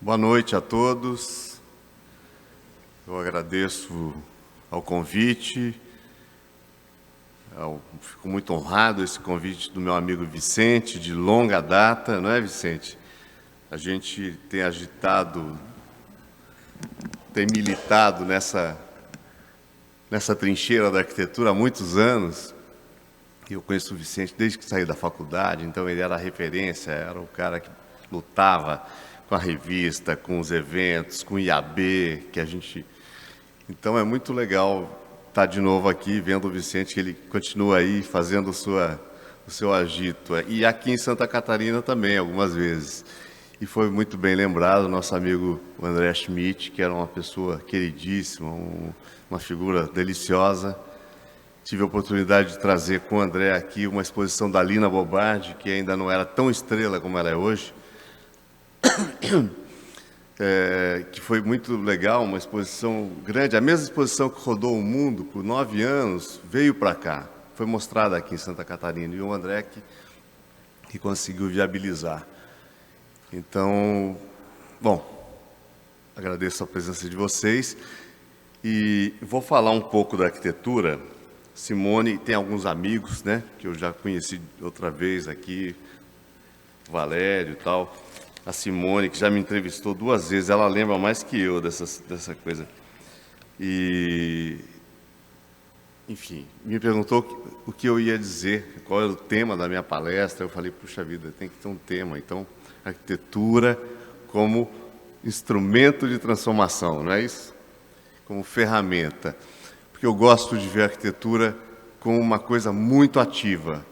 Boa noite a todos. Eu agradeço ao convite. Fico muito honrado esse convite do meu amigo Vicente, de longa data, não é, Vicente? A gente tem agitado, tem militado nessa trincheira da arquitetura há muitos anos. Eu conheço o Vicente desde que saí da faculdade, então ele era a referência, era o cara que lutava com a revista, com os eventos, com o IAB, que a gente... Então é muito legal estar de novo aqui, vendo o Vicente, que ele continua aí fazendo o seu agito. E aqui em Santa Catarina também, algumas vezes. E foi muito bem lembrado o nosso amigo André Schmidt, que era uma pessoa queridíssima, uma figura deliciosa. Tive a oportunidade de trazer com o André aqui uma exposição da Lina Bobardi, que ainda não era tão estrela como ela é hoje, que foi muito legal, uma exposição grande. A mesma exposição que rodou o mundo por 9 anos veio para cá, foi mostrada aqui em Santa Catarina, e o André que conseguiu viabilizar. Então, bom, agradeço a presença de vocês e vou falar um pouco da arquitetura. Simone tem alguns amigos, né, que eu já conheci outra vez aqui, Valério e tal. A Simone, que já me entrevistou 2 vezes, ela lembra mais que eu dessa coisa. E, enfim, me perguntou o que eu ia dizer, qual era o tema da minha palestra. Eu falei, puxa vida, tem que ter um tema. Então, arquitetura como instrumento de transformação, não é isso? Como ferramenta. Porque eu gosto de ver a arquitetura como uma coisa muito ativa.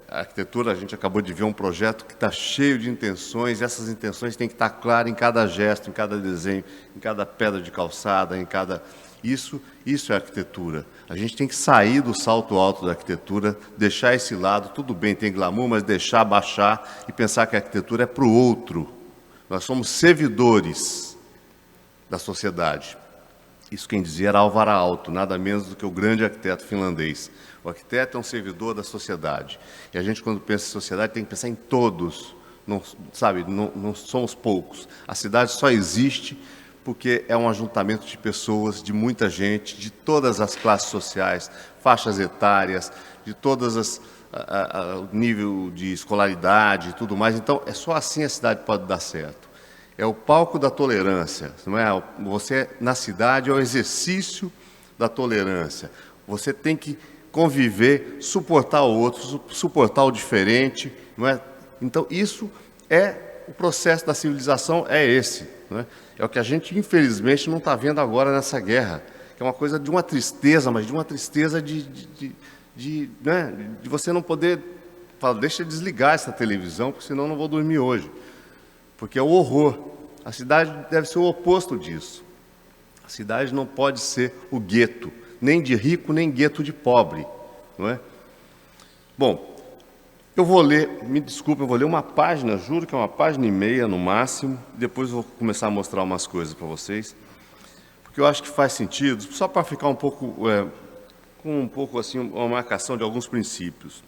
A arquitetura, a gente acabou de ver um projeto que está cheio de intenções, e essas intenções têm que estar claras em cada gesto, em cada desenho, em cada pedra de calçada, em cada... Isso é arquitetura. A gente tem que sair do salto alto da arquitetura, deixar esse lado, tudo bem, tem glamour, mas deixar baixar e pensar que a arquitetura é para o outro. Nós somos servidores da sociedade. Isso quem dizia era Alvar Aalto, nada menos do que o grande arquiteto finlandês. O arquiteto é um servidor da sociedade. E a gente, quando pensa em sociedade, tem que pensar em todos. Não, sabe, não somos poucos. A cidade só existe porque é um ajuntamento de pessoas, de muita gente, de todas as classes sociais, faixas etárias, de todas as nível de escolaridade e tudo mais. Então, é só assim a cidade pode dar certo. É o palco da tolerância, não é? Você, na cidade, é o exercício da tolerância. Você tem que conviver, suportar o outro, suportar o diferente, não é? Então, isso é o processo da civilização, é esse, não é? É o que a gente, infelizmente, não está vendo agora nessa guerra, que é uma coisa de uma tristeza, mas de uma tristeza né? De você não poder falar, deixa eu desligar essa televisão, porque senão eu não vou dormir hoje. Porque é o horror. A cidade deve ser o oposto disso. A cidade não pode ser o gueto, nem de rico, nem gueto de pobre, não é? Bom, eu vou ler, me desculpe, eu vou ler uma página, juro que é 1,5 páginas no máximo, depois eu vou começar a mostrar umas coisas para vocês, porque eu acho que faz sentido, só para ficar um pouco, com um pouco assim, uma marcação de alguns princípios.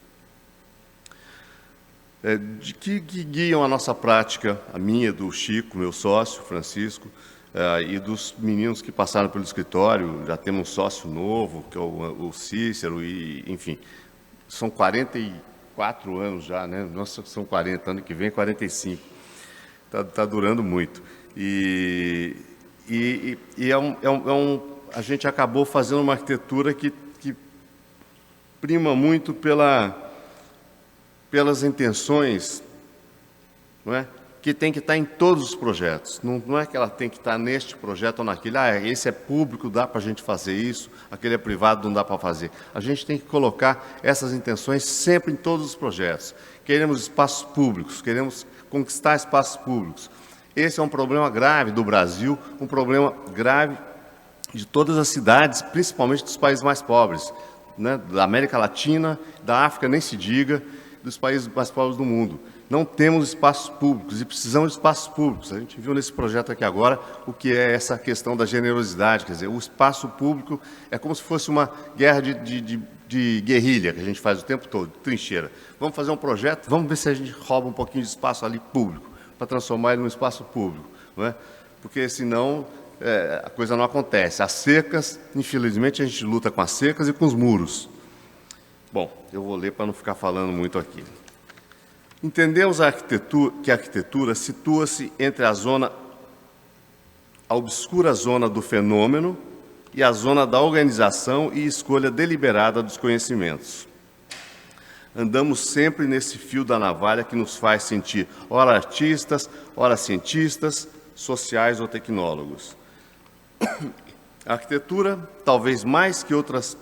Que guiam a nossa prática, a minha, do Chico, meu sócio, Francisco, e dos meninos que passaram pelo escritório. Já temos um sócio novo, que é o Cícero, e, enfim, são 44 anos já, né? Nossa, são 40, ano que vem 45. Está durando muito. A gente acabou fazendo uma arquitetura que prima muito pelas intenções, não é? Que tem que estar em todos os projetos. Não é que ela tem que estar neste projeto ou naquele. Esse é público, dá para a gente fazer isso, aquele é privado, não dá para fazer. A gente tem que colocar essas intenções sempre em todos os projetos. Queremos espaços públicos, queremos conquistar espaços públicos. Esse é um problema grave do Brasil, um problema grave de todas as cidades, principalmente dos países mais pobres, né? Da América Latina, da África, nem se diga, dos países mais pobres do mundo. Não temos espaços públicos e precisamos de espaços públicos. A gente viu nesse projeto aqui agora o que é essa questão da generosidade. Quer dizer, o espaço público é como se fosse uma guerra de guerrilha que a gente faz o tempo todo, trincheira. Vamos fazer um projeto, vamos ver se a gente rouba um pouquinho de espaço ali público. para transformar ele num espaço público, não é? Porque senão a coisa não acontece. As cercas, infelizmente, a gente luta com as cercas e com os muros. Bom, eu vou ler para não ficar falando muito aqui. Entendemos que a arquitetura situa-se entre a obscura zona do fenômeno e a zona da organização e escolha deliberada dos conhecimentos. Andamos sempre nesse fio da navalha que nos faz sentir ora artistas, ora cientistas, sociais ou tecnólogos. A arquitetura, talvez mais que outras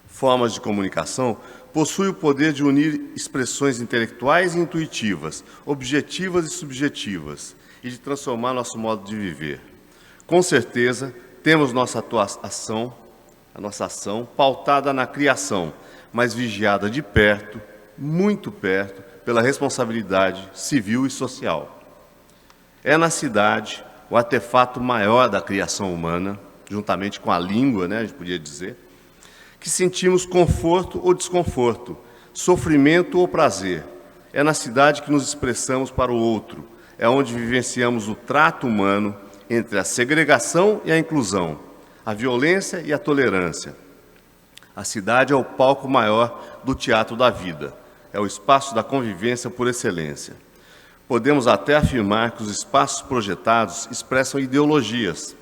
formas de comunicação, possui o poder de unir expressões intelectuais e intuitivas, objetivas e subjetivas, e de transformar nosso modo de viver. Com certeza, temos nossa ação pautada na criação, mas vigiada de perto, muito perto, pela responsabilidade civil e social. É na cidade o artefato maior da criação humana, juntamente com a língua, né, a gente podia dizer, que sentimos conforto ou desconforto, sofrimento ou prazer. É na cidade que nos expressamos para o outro, é onde vivenciamos o trato humano entre a segregação e a inclusão, a violência e a tolerância. A cidade é o palco maior do teatro da vida, é o espaço da convivência por excelência. Podemos até afirmar que os espaços projetados expressam ideologias,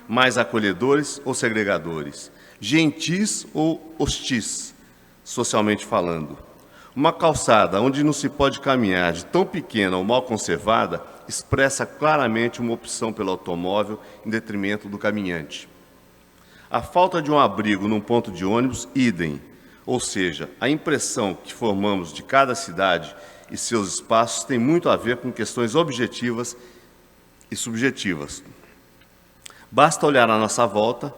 mais acolhedores ou segregadores, gentis ou hostis, socialmente falando. Uma calçada onde não se pode caminhar de tão pequena ou mal conservada expressa claramente uma opção pelo automóvel em detrimento do caminhante. A falta de um abrigo num ponto de ônibus, idem, ou seja, a impressão que formamos de cada cidade e seus espaços tem muito a ver com questões objetivas e subjetivas. Basta olhar à nossa volta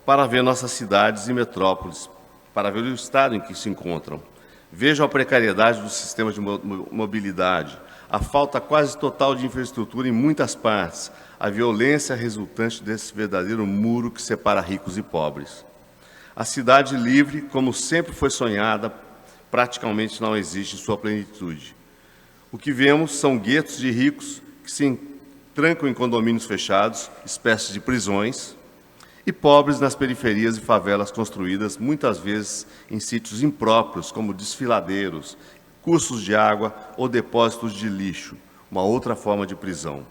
para ver nossas cidades e metrópoles, para ver o estado em que se encontram. Vejam a precariedade dos sistemas de mobilidade, a falta quase total de infraestrutura em muitas partes, a violência resultante desse verdadeiro muro que separa ricos e pobres. A cidade livre, como sempre foi sonhada, praticamente não existe em sua plenitude. O que vemos são guetos de ricos que se trancam em condomínios fechados, espécies de prisões, e pobres nas periferias e favelas construídas, muitas vezes em sítios impróprios, como desfiladeiros, cursos de água ou depósitos de lixo, uma outra forma de prisão.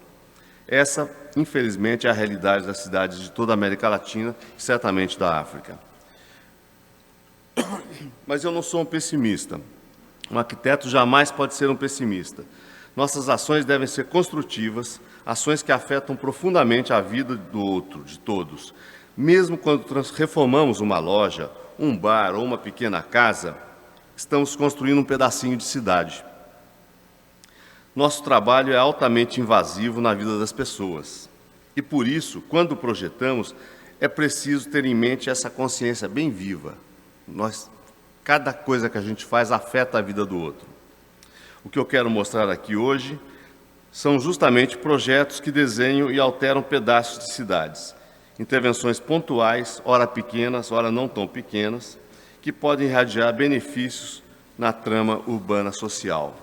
Essa, infelizmente, é a realidade das cidades de toda a América Latina e certamente da África. Mas eu não sou um pessimista. Um arquiteto jamais pode ser um pessimista. Nossas ações devem ser construtivas, ações que afetam profundamente a vida do outro, de todos. Mesmo quando reformamos uma loja, um bar ou uma pequena casa, estamos construindo um pedacinho de cidade. Nosso trabalho é altamente invasivo na vida das pessoas. E por isso, quando projetamos, é preciso ter em mente essa consciência bem viva. Cada coisa que a gente faz afeta a vida do outro. O que eu quero mostrar aqui hoje são justamente projetos que desenham e alteram pedaços de cidades. Intervenções pontuais, ora pequenas, ora não tão pequenas, que podem irradiar benefícios na trama urbana social.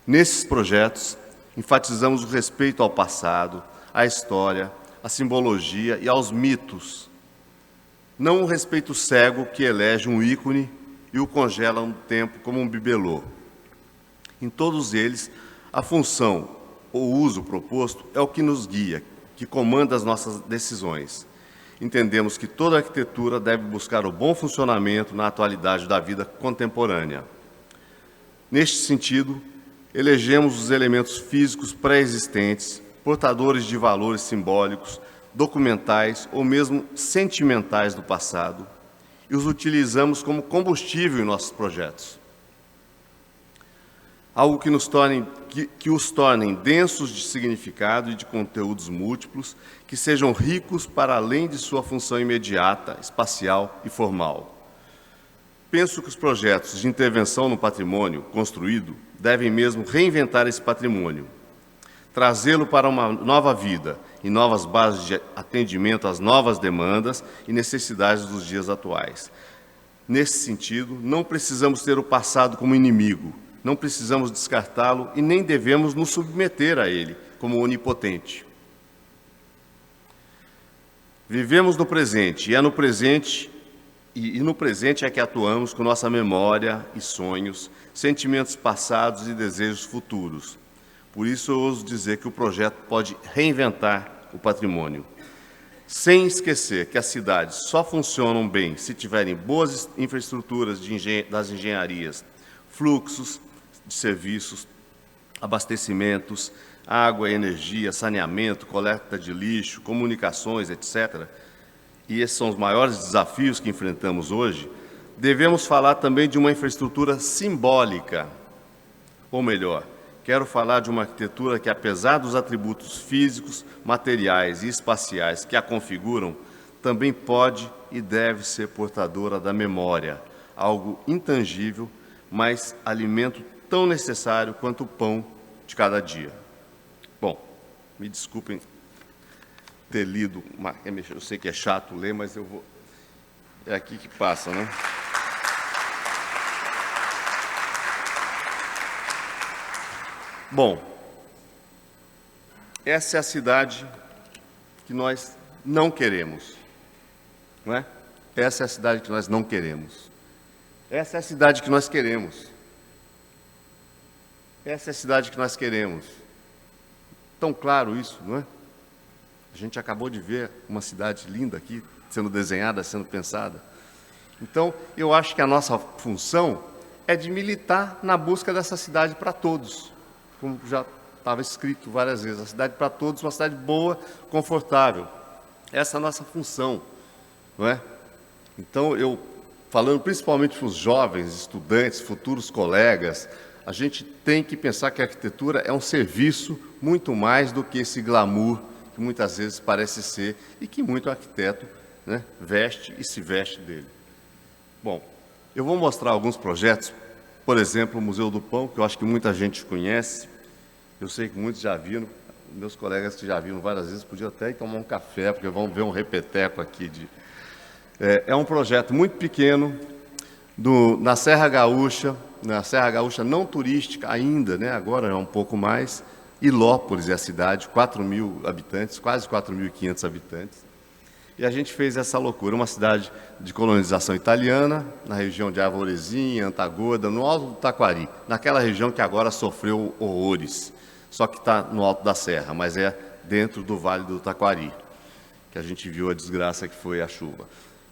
Nesses projetos, enfatizamos o respeito ao passado, à história, à simbologia e aos mitos. Não o respeito cego que elege um ícone e o congela no tempo como um bibelô. Em todos eles, a função ou uso proposto é o que nos guia, que comanda as nossas decisões. Entendemos que toda arquitetura deve buscar o bom funcionamento na atualidade da vida contemporânea. Neste sentido, elegemos os elementos físicos pré-existentes, portadores de valores simbólicos, documentais ou mesmo sentimentais do passado, e os utilizamos como combustível em nossos projetos. Algo que os tornem densos de significado e de conteúdos múltiplos, que sejam ricos para além de sua função imediata, espacial e formal. Penso que os projetos de intervenção no patrimônio construído devem mesmo reinventar esse patrimônio, trazê-lo para uma nova vida e novas bases de atendimento às novas demandas e necessidades dos dias atuais. Nesse sentido, não precisamos ter o passado como inimigo, Não precisamos descartá-lo e nem devemos nos submeter a ele como onipotente. Vivemos no presente, e é no presente e no presente é que atuamos com nossa memória e sonhos, sentimentos passados e desejos futuros. Por isso eu ouso dizer que o projeto pode reinventar o patrimônio. Sem esquecer que as cidades só funcionam bem se tiverem boas infraestruturas das engenharias, fluxos de serviços, abastecimentos, água, energia, saneamento, coleta de lixo, comunicações, etc. E esses são os maiores desafios que enfrentamos hoje. Devemos falar também de uma infraestrutura simbólica, ou melhor, quero falar de uma arquitetura que, apesar dos atributos físicos, materiais e espaciais que a configuram, também pode e deve ser portadora da memória, algo intangível, mas alimento tão necessário quanto o pão de cada dia. Bom, me desculpem ter lido, eu sei que é chato ler, mas eu vou... É aqui que passa, né? Bom, essa é a cidade que nós não queremos, não é? Essa é a cidade que nós não queremos. Essa é a cidade que nós queremos. Essa é a cidade que nós queremos. Tão claro isso, não é? A gente acabou de ver uma cidade linda aqui, sendo desenhada, sendo pensada. Então, eu acho que a nossa função é de militar na busca dessa cidade para todos. Como já estava escrito várias vezes, a cidade para todos, uma cidade boa, confortável. Essa é a nossa função, não é? Então, falando principalmente para os jovens, estudantes, futuros colegas, a gente tem que pensar que a arquitetura é um serviço muito mais do que esse glamour que muitas vezes parece ser e que muito arquiteto, né, veste e se veste dele. Bom, eu vou mostrar alguns projetos. Por exemplo, o Museu do Pão, que eu acho que muita gente conhece, eu sei que muitos já viram, meus colegas que já viram várias vezes, podiam até ir tomar um café, porque vão ver um repeteco aqui. É um projeto muito pequeno, na Serra Gaúcha não turística ainda, né? Agora é um pouco mais. Ilópolis é a cidade, 4.000 habitantes, quase 4.500 habitantes. E a gente fez essa loucura, uma cidade de colonização italiana, na região de Arvorezinha, Antagorda, no Alto do Taquari, naquela região que agora sofreu horrores, só que está no alto da serra, mas é dentro do Vale do Taquari, que a gente viu a desgraça que foi a chuva.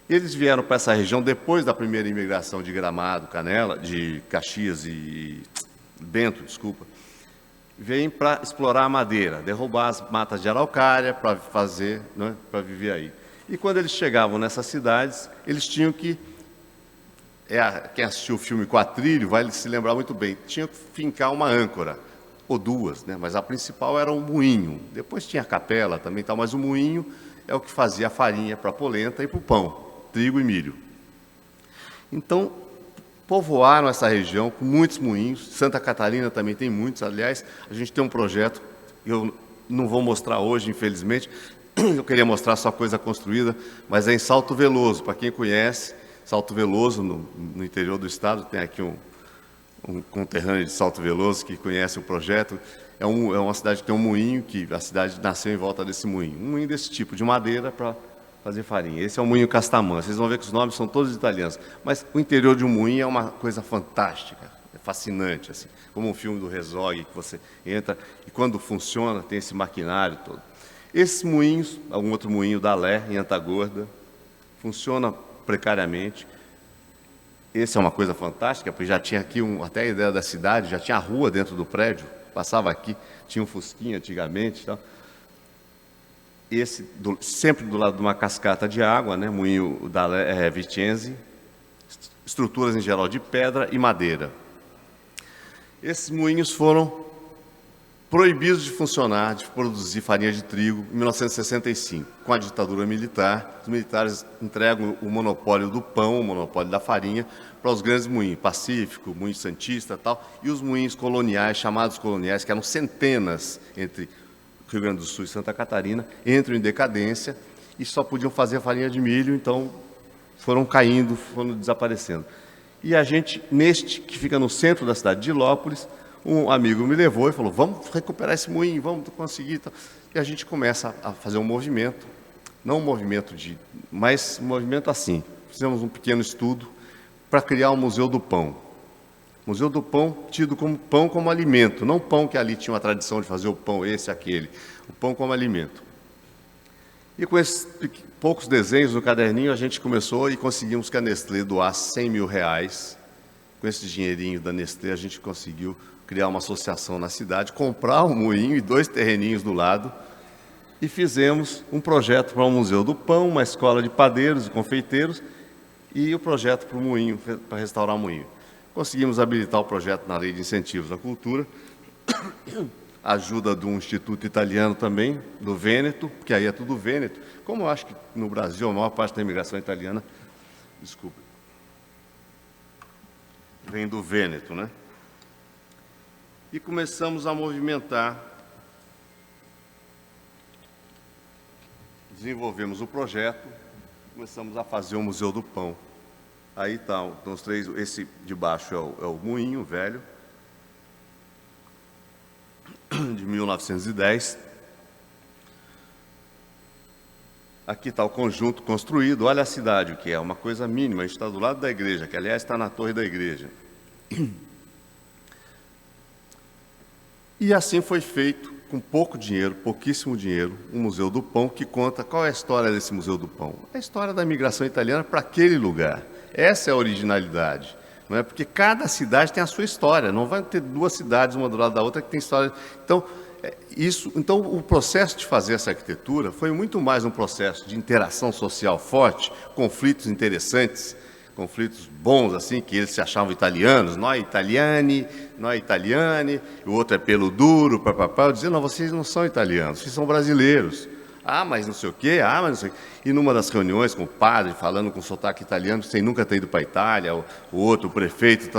Eles vieram para essa região depois da primeira imigração de Gramado, Canela, de Caxias e Bento, vêm para explorar a madeira, derrubar as matas de araucária para fazer, né, para viver aí. E quando eles chegavam nessas cidades, eles tinham que, quem assistiu o filme Quatrilho vai se lembrar muito bem, tinham que fincar uma âncora, ou duas, né, mas a principal era um moinho. Depois tinha a capela também, mas o moinho é o que fazia a farinha para a polenta e para o pão, trigo e milho. Então, povoaram essa região com muitos moinhos. Santa Catarina também tem muitos. Aliás, a gente tem um projeto, eu não vou mostrar hoje, infelizmente, eu queria mostrar só coisa construída, mas é em Salto Veloso. Para quem conhece, Salto Veloso, no interior do estado, tem aqui um conterrâneo de Salto Veloso que conhece o projeto. É uma cidade que tem um moinho, que a cidade nasceu em volta desse moinho. Um moinho desse tipo, de madeira para fazer farinha. Esse é o moinho Castamã. Vocês vão ver que os nomes são todos italianos. Mas o interior de um moinho é uma coisa fantástica, é fascinante, assim, como um filme do Herzog, que você entra e quando funciona tem esse maquinário todo. Esses moinhos, algum outro moinho da Lé, em Antagorda, funciona precariamente. Esse é uma coisa fantástica, porque já tinha aqui até a ideia da cidade, já tinha a rua dentro do prédio, passava aqui, tinha um fusquinha antigamente, tal. Esse, sempre do lado de uma cascata de água, né, moinho da Vicenzi, estruturas em geral de pedra e madeira. Esses moinhos foram proibidos de funcionar, de produzir farinha de trigo, em 1965. Com a ditadura militar, os militares entregam o monopólio do pão, o monopólio da farinha, para os grandes moinhos, Pacífico, Moinho Santista e tal, e os moinhos coloniais, chamados coloniais, que eram centenas entre Rio Grande do Sul e Santa Catarina, entram em decadência e só podiam fazer farinha de milho, então foram caindo, foram desaparecendo. E a gente, neste, que fica no centro da cidade de Ilópolis, um amigo me levou e falou, vamos recuperar esse moinho, vamos conseguir. E a gente começa a fazer um movimento, não um movimento mas um movimento assim. Fizemos um pequeno estudo para criar um Museu do Pão. Museu do Pão tido como pão como alimento, não pão que ali tinha uma tradição de fazer o pão esse, aquele, o pão como alimento. E com esses poucos desenhos no caderninho, a gente começou e conseguimos que a Nestlé doasse R$100 mil. Com esse dinheirinho da Nestlé, a gente conseguiu criar uma associação na cidade, comprar um moinho e 2 terreninhos do lado, e fizemos um projeto para o Museu do Pão, uma escola de padeiros e confeiteiros, e o projeto para o moinho, para restaurar o moinho. Conseguimos habilitar o projeto na Lei de Incentivos à Cultura, ajuda de um instituto italiano também, do Vêneto, porque aí é tudo Vêneto, como eu acho que no Brasil a maior parte da imigração italiana, desculpe, vem do Vêneto, né? E começamos a movimentar, desenvolvemos o projeto, começamos a fazer o Museu do Pão. Aí estão os 3, esse de baixo é o moinho velho, de 1910. Aqui está o conjunto construído, olha a cidade, o que é uma coisa mínima, a gente está do lado da igreja, que aliás está na torre da igreja. E assim foi feito, com pouco dinheiro, pouquíssimo dinheiro, um Museu do Pão, que conta qual é a história desse Museu do Pão. É a história da imigração italiana para aquele lugar. Essa é a originalidade. Não é? Porque cada cidade tem a sua história, não vai ter 2 cidades, uma do lado da outra, que tem história. Então, o processo de fazer essa arquitetura foi muito mais um processo de interação social forte, conflitos interessantes, conflitos bons, assim, que eles se achavam italianos, nós italiani, o outro é pelo duro, papapá. Eu dizia, não, vocês não são italianos, vocês são brasileiros. Ah, mas não sei o quê, mas não sei o quê. E numa das reuniões com o padre, falando com sotaque italiano, sem nunca ter ido para a Itália, o outro, o prefeito,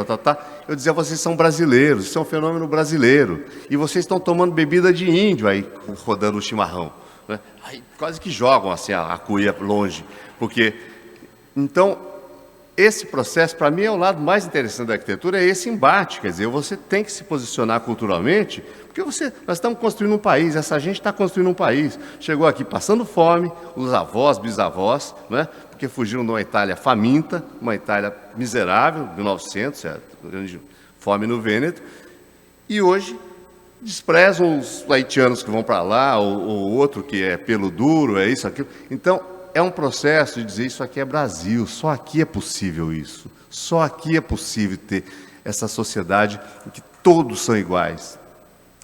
eu dizia, vocês são brasileiros, isso é um fenômeno brasileiro. E vocês estão tomando bebida de índio aí, rodando o chimarrão. Né? Aí, quase que jogam assim a cuia longe. Porque, então, esse processo, para mim, é o lado mais interessante da arquitetura, é esse embate. Quer dizer, você tem que se posicionar culturalmente, porque nós estamos construindo um país, essa gente está construindo um país. Chegou aqui passando fome, os avós, bisavós, né? Porque fugiram de uma Itália faminta, uma Itália miserável, 1900, grande fome no Vêneto, e hoje desprezam os haitianos que vão para lá, ou outro que é pelo duro, é isso, aquilo. Então, é um processo de dizer, isso aqui é Brasil, só aqui é possível isso. Só aqui é possível ter essa sociedade em que todos são iguais.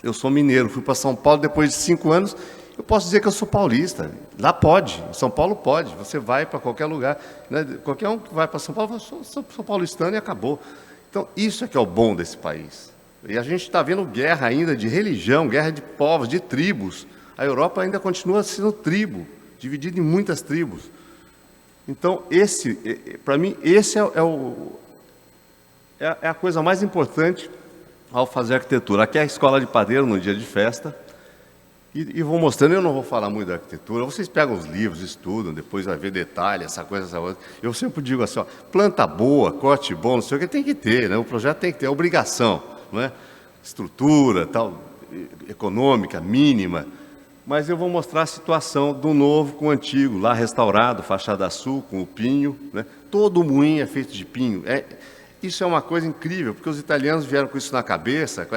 Eu sou mineiro, fui para São Paulo depois de 5 anos, eu posso dizer que eu sou paulista. Lá pode, em São Paulo pode, você vai para qualquer lugar. Né? Qualquer um que vai para São Paulo fala, sou paulistano e acabou. Então, isso é que é o bom desse país. E a gente está vendo guerra ainda de religião, guerra de povos, de tribos. A Europa ainda continua sendo tribo, dividido em muitas tribos. Então, para mim, esse é a coisa mais importante ao fazer arquitetura. Aqui é a escola de padeiro no dia de festa, e vou mostrando, eu não vou falar muito da arquitetura, vocês pegam os livros, estudam, depois vai ver detalhes, essa coisa, essa outra. Eu sempre digo assim, ó, planta boa, corte bom, não sei o que, tem que ter, né? O projeto tem que ter, é obrigação, não é? Estrutura, tal, econômica, mínima. Mas eu vou mostrar a situação do novo com o antigo, lá restaurado, fachada sul, com o pinho. Né? Todo o moinho é feito de pinho. Isso é uma coisa incrível, porque os italianos vieram com isso na cabeça, com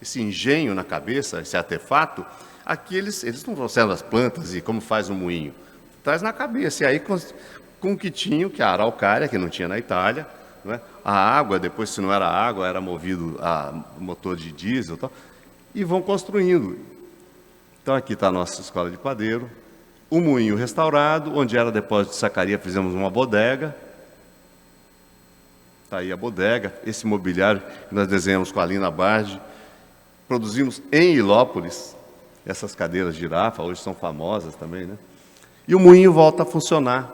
esse engenho na cabeça, esse artefato. Aqui eles não trouxeram as plantas e como faz um moinho. Traz na cabeça. E aí, com o que tinham, que é a araucária, que não tinha na Itália. Né? A água, depois, se não era água, era movido a motor de diesel e tal. E vão construindo. Então, aqui está a nossa escola de padeiro, o moinho restaurado, onde era depósito de sacaria, fizemos uma bodega. Está aí a bodega, esse mobiliário que nós desenhamos com a Lina Bardi. Produzimos em Ilópolis, essas cadeiras de girafa, hoje são famosas também, né? E o moinho volta a funcionar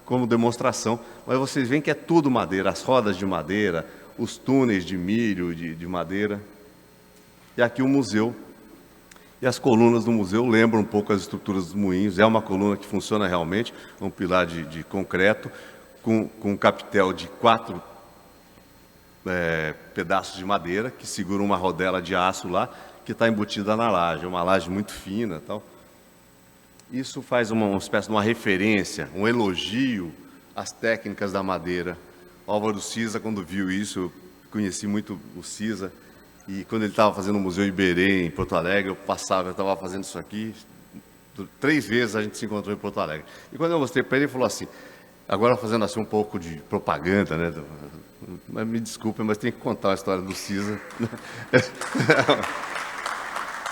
como demonstração. Mas vocês veem que é tudo madeira, as rodas de madeira, os túneis de milho, de madeira. E aqui o museu. E as colunas do museu lembram um pouco as estruturas dos moinhos. É uma coluna que funciona realmente, um pilar de concreto, com um capitel de 4 pedaços de madeira que seguram uma rodela de aço lá, que está embutida na laje, uma laje muito fina, tal. Isso faz uma espécie de uma referência, um elogio às técnicas da madeira. O Álvaro Siza, quando viu isso, eu conheci muito o Siza, e quando ele estava fazendo o Museu Iberê, em Porto Alegre, eu estava fazendo isso aqui, 3 vezes a gente se encontrou em Porto Alegre. E quando eu mostrei para ele, ele falou assim, agora fazendo assim um pouco de propaganda, né? Mas me desculpem, mas tem que contar a história do Siza.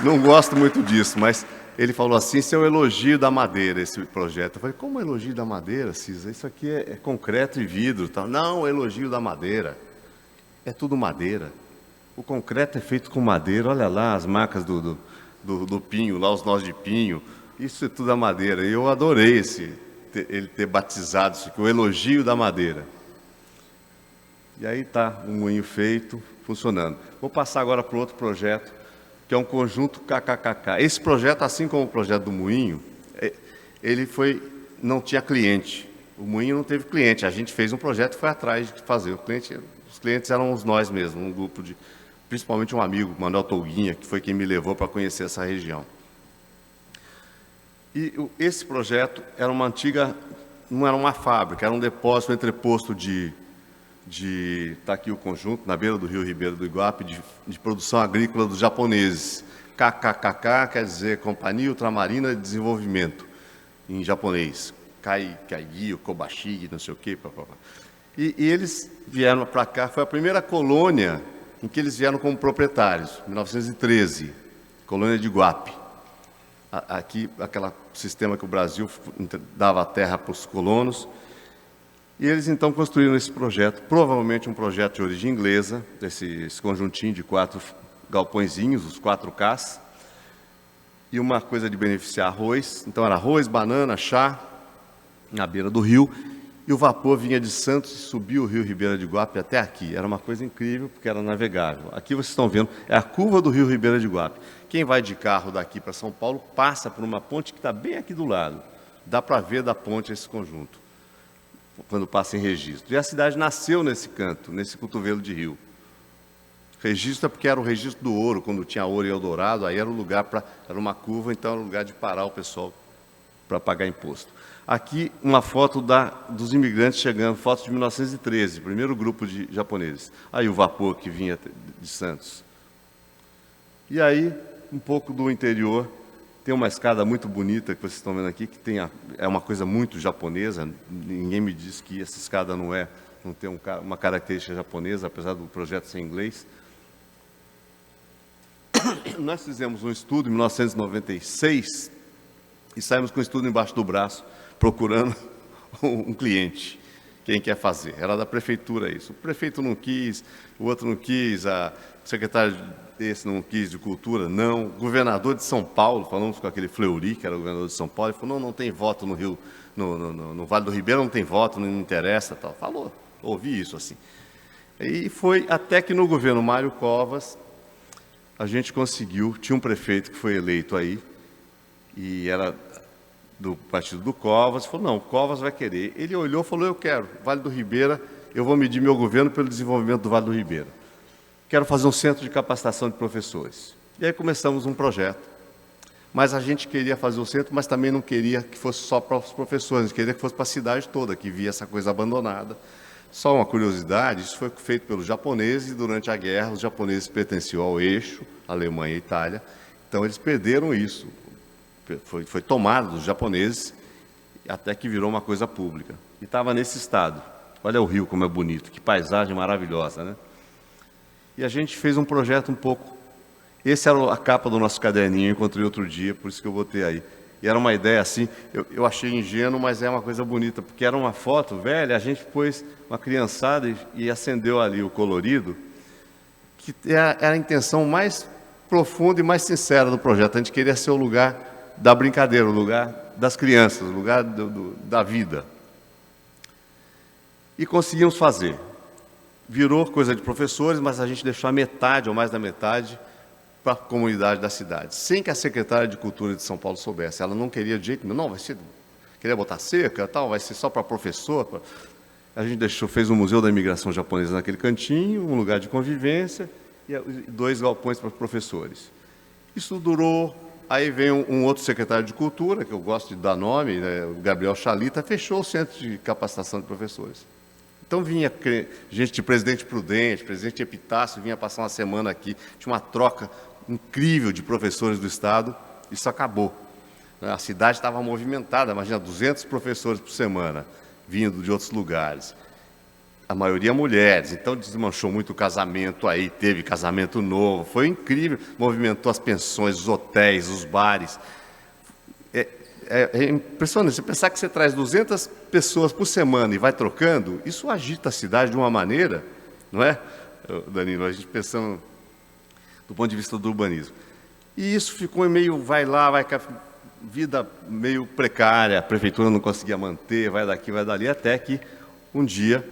Não gosto muito disso, mas ele falou assim, isso é o elogio da madeira, esse projeto. Eu falei, como elogio da madeira, Siza? Isso aqui é concreto e vidro. Tal. Não, elogio da madeira. É tudo madeira. O concreto é feito com madeira. Olha lá as marcas do pinho, lá os nós de pinho. Isso é tudo a madeira. E eu adorei ele ter batizado isso aqui, o elogio da madeira. E aí está o moinho feito, funcionando. Vou passar agora para outro projeto, que é um conjunto KKKK. Esse projeto, assim como o projeto do moinho, não tinha cliente. O moinho não teve cliente. A gente fez um projeto e foi atrás de fazer. Os clientes eram nós mesmos, um grupo principalmente um amigo, Manuel Tolguinha, que foi quem me levou para conhecer essa região. E esse projeto era uma antiga, não era uma fábrica, era um depósito, um entreposto está aqui o conjunto, na beira do rio Ribeira do Iguape, de produção agrícola dos japoneses. KKKK quer dizer Companhia Ultramarina de Desenvolvimento, em japonês. Kaigi, Kobashi, não sei o quê. Papapá. E eles vieram para cá, foi a primeira colônia em que eles vieram como proprietários, 1913, colônia de Iguape. Aqui, aquele sistema que o Brasil dava a terra para os colonos. E eles, então, construíram esse projeto, provavelmente um projeto de origem inglesa, esse conjuntinho de 4 galpõezinhos, os 4Ks, e uma coisa de beneficiar arroz. Então, era arroz, banana, chá, na beira do rio, e o vapor vinha de Santos e subia o rio Ribeira de Iguape até aqui. Era uma coisa incrível, porque era navegável. Aqui vocês estão vendo, é a curva do rio Ribeira de Iguape. Quem vai de carro daqui para São Paulo passa por uma ponte que está bem aqui do lado. Dá para ver da ponte esse conjunto, quando passa em Registro. E a cidade nasceu nesse canto, nesse cotovelo de rio. Registro é porque era o registro do ouro, quando tinha ouro em Eldorado, aí era o lugar era uma curva, então era o lugar de parar o pessoal para pagar imposto. Aqui uma foto dos imigrantes chegando, foto de 1913, primeiro grupo de japoneses. Aí o vapor que vinha de Santos. E aí, um pouco do interior, tem uma escada muito bonita que vocês estão vendo aqui, que é uma coisa muito japonesa. Ninguém me disse que essa escada não tem uma característica japonesa, apesar do projeto ser em inglês. Nós fizemos um estudo em 1996 e saímos com o estudo embaixo do braço, procurando um cliente. Quem quer fazer? Era da prefeitura isso. O prefeito não quis, o outro não quis, a secretária desse não quis, de cultura, não. O governador de São Paulo, falamos com aquele Fleury, que era o governador de São Paulo, ele falou, não tem voto no Rio, no Vale do Ribeira não tem voto, não interessa, tal. Falou, ouvi isso assim. E foi até que no governo Mário Covas, a gente conseguiu, tinha um prefeito que foi eleito aí, e era do partido do Covas, falou, não, o Covas vai querer. Ele olhou e falou, eu quero, Vale do Ribeira, eu vou medir meu governo pelo desenvolvimento do Vale do Ribeira. Quero fazer um centro de capacitação de professores. E aí começamos um projeto. Mas a gente queria fazer o centro, mas também não queria que fosse só para os professores, a gente queria que fosse para a cidade toda, que via essa coisa abandonada. Só uma curiosidade, isso foi feito pelos japoneses, e durante a guerra os japoneses pertenciam ao eixo, Alemanha e Itália, então eles perderam isso. Foi tomado dos japoneses, até que virou uma coisa pública. E estava nesse estado. Olha o rio como é bonito, que paisagem maravilhosa, né? E a gente fez um projeto um pouco... Esse era a capa do nosso caderninho, eu encontrei outro dia, por isso que eu botei aí. E era uma ideia assim, eu achei ingênuo, mas é uma coisa bonita, porque era uma foto velha, a gente pôs uma criançada e acendeu ali o colorido, que era a intenção mais profunda e mais sincera do projeto. A gente queria ser o lugar da brincadeira, o lugar das crianças, o lugar da vida. E conseguimos fazer. Virou coisa de professores, mas a gente deixou a metade, ou mais da metade, para a comunidade da cidade, sem que a secretária de Cultura de São Paulo soubesse. Ela não queria de jeito nenhum, não, queria botar cerca, tal, vai ser só para professor. A gente fez um museu da imigração japonesa naquele cantinho, um lugar de convivência e 2 galpões para professores. Isso durou, aí veio um outro secretário de cultura, que eu gosto de dar nome, né, o Gabriel Chalita, fechou o centro de capacitação de professores. Então vinha gente de Presidente Prudente, Presidente Epitácio, vinha passar uma semana aqui, tinha uma troca incrível de professores do Estado, isso acabou. A cidade estava movimentada, imagina, 200 professores por semana, vindo de outros lugares. A maioria mulheres, então desmanchou muito o casamento aí, teve casamento novo, foi incrível, movimentou as pensões, os hotéis, os bares. É impressionante, você pensar que você traz 200 pessoas por semana e vai trocando, isso agita a cidade de uma maneira, não é, Danilo? A gente pensando do ponto de vista do urbanismo. E isso ficou meio, vai lá, vai cá, vida meio precária, a prefeitura não conseguia manter, vai daqui, vai dali, até que um dia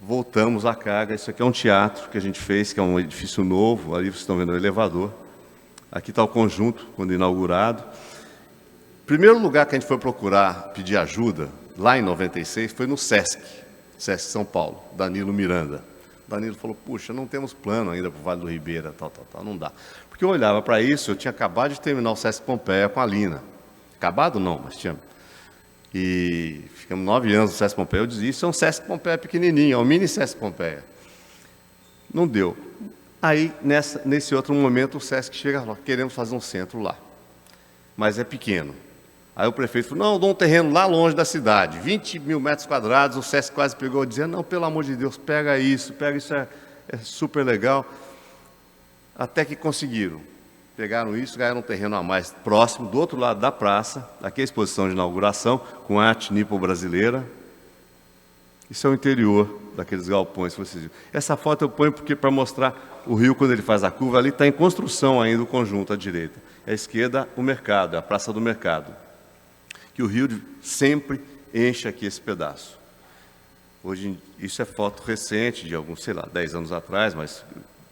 voltamos à carga. Isso aqui é um teatro que a gente fez, que é um edifício novo, ali vocês estão vendo o elevador. Aqui está o conjunto, quando inaugurado. Primeiro lugar que a gente foi procurar pedir ajuda, lá em 96, foi no SESC São Paulo, Danilo Miranda. Danilo falou, puxa, não temos plano ainda para o Vale do Ribeira, tal, não dá. Porque eu olhava para isso, eu tinha acabado de terminar o SESC Pompeia com a Lina. Acabado não, mas tinha. E ficamos 9 anos no SESC Pompeia, eu dizia, isso é um SESC Pompeia pequenininho, é um mini SESC Pompeia. Não deu. Aí, nesse outro momento, o SESC chega e fala, queremos fazer um centro lá, mas é pequeno. Aí o prefeito falou, não, eu dou um terreno lá longe da cidade, 20 mil metros quadrados, o SESC quase pegou, dizendo, não, pelo amor de Deus, pega isso, é super legal. Até que conseguiram. Pegaram isso, ganharam um terreno a mais próximo, do outro lado da praça, aqui é a exposição de inauguração, com arte nipo-brasileira. Isso é o interior daqueles galpões que vocês viram. Essa foto eu ponho para mostrar o rio quando ele faz a curva, ali está em construção ainda o conjunto à direita. À esquerda, o mercado, a Praça do Mercado. Que o rio sempre enche aqui esse pedaço. Hoje, isso é foto recente, de alguns, 10 anos atrás, mas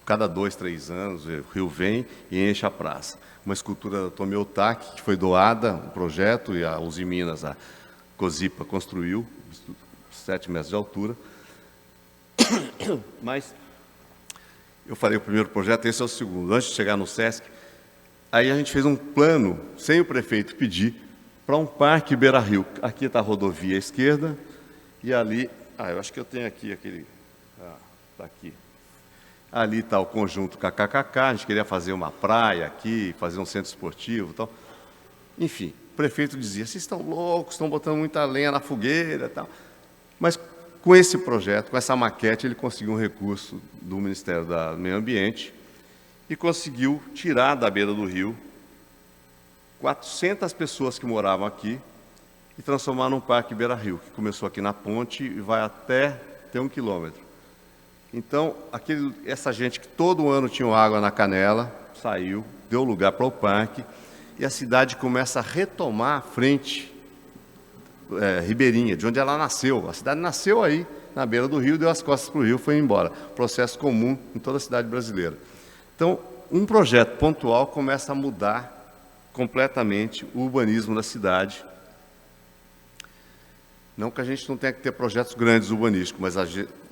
cada 2, 3 anos o rio vem e enche a praça. Uma escultura da Tomi Otaki, que foi doada, um projeto, e a Uzi Minas, a Cozipa, construiu, 7 metros de altura. Mas eu falei o primeiro projeto, esse é o segundo. Antes de chegar no SESC, aí a gente fez um plano, sem o prefeito pedir, para um parque beira-rio. Aqui está a rodovia à esquerda, e ali, eu acho que eu tenho aqui aquele, está aqui. Ali está o conjunto KKKK, a gente queria fazer uma praia aqui, fazer um centro esportivo e tal. Enfim, o prefeito dizia, vocês estão loucos, estão botando muita lenha na fogueira e tal. Mas com esse projeto, com essa maquete, ele conseguiu um recurso do Ministério do Meio Ambiente e conseguiu tirar da beira do rio 400 pessoas que moravam aqui e transformar num parque beira-rio, que começou aqui na ponte e vai até ter 1 quilômetro. Então, essa gente que todo ano tinha água na canela, saiu, deu lugar para o parque, e a cidade começa a retomar a frente ribeirinha, de onde ela nasceu. A cidade nasceu aí, na beira do rio, deu as costas para o rio, foi embora. Processo comum em toda a cidade brasileira. Então, um projeto pontual começa a mudar completamente o urbanismo da cidade. Não que a gente não tenha que ter projetos grandes urbanísticos, mas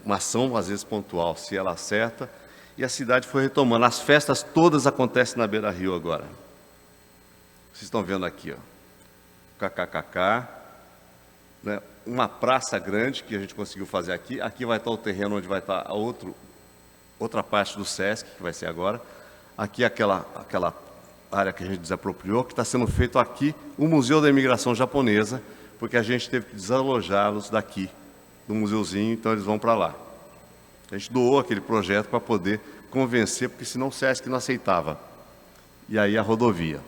uma ação, às vezes, pontual, se ela acerta, e a cidade foi retomando. As festas todas acontecem na beira-rio agora. Vocês estão vendo aqui, ó, KKKK, né? Uma praça grande que a gente conseguiu fazer aqui. Aqui vai estar o terreno onde vai estar a outra parte do SESC, que vai ser agora. Aqui aquela área que a gente desapropriou, que está sendo feito aqui o Museu da Imigração Japonesa, porque a gente teve que desalojá-los daqui, do museuzinho, então eles vão para lá. A gente doou aquele projeto para poder convencer, porque senão o SESC não aceitava. E aí a rodovia.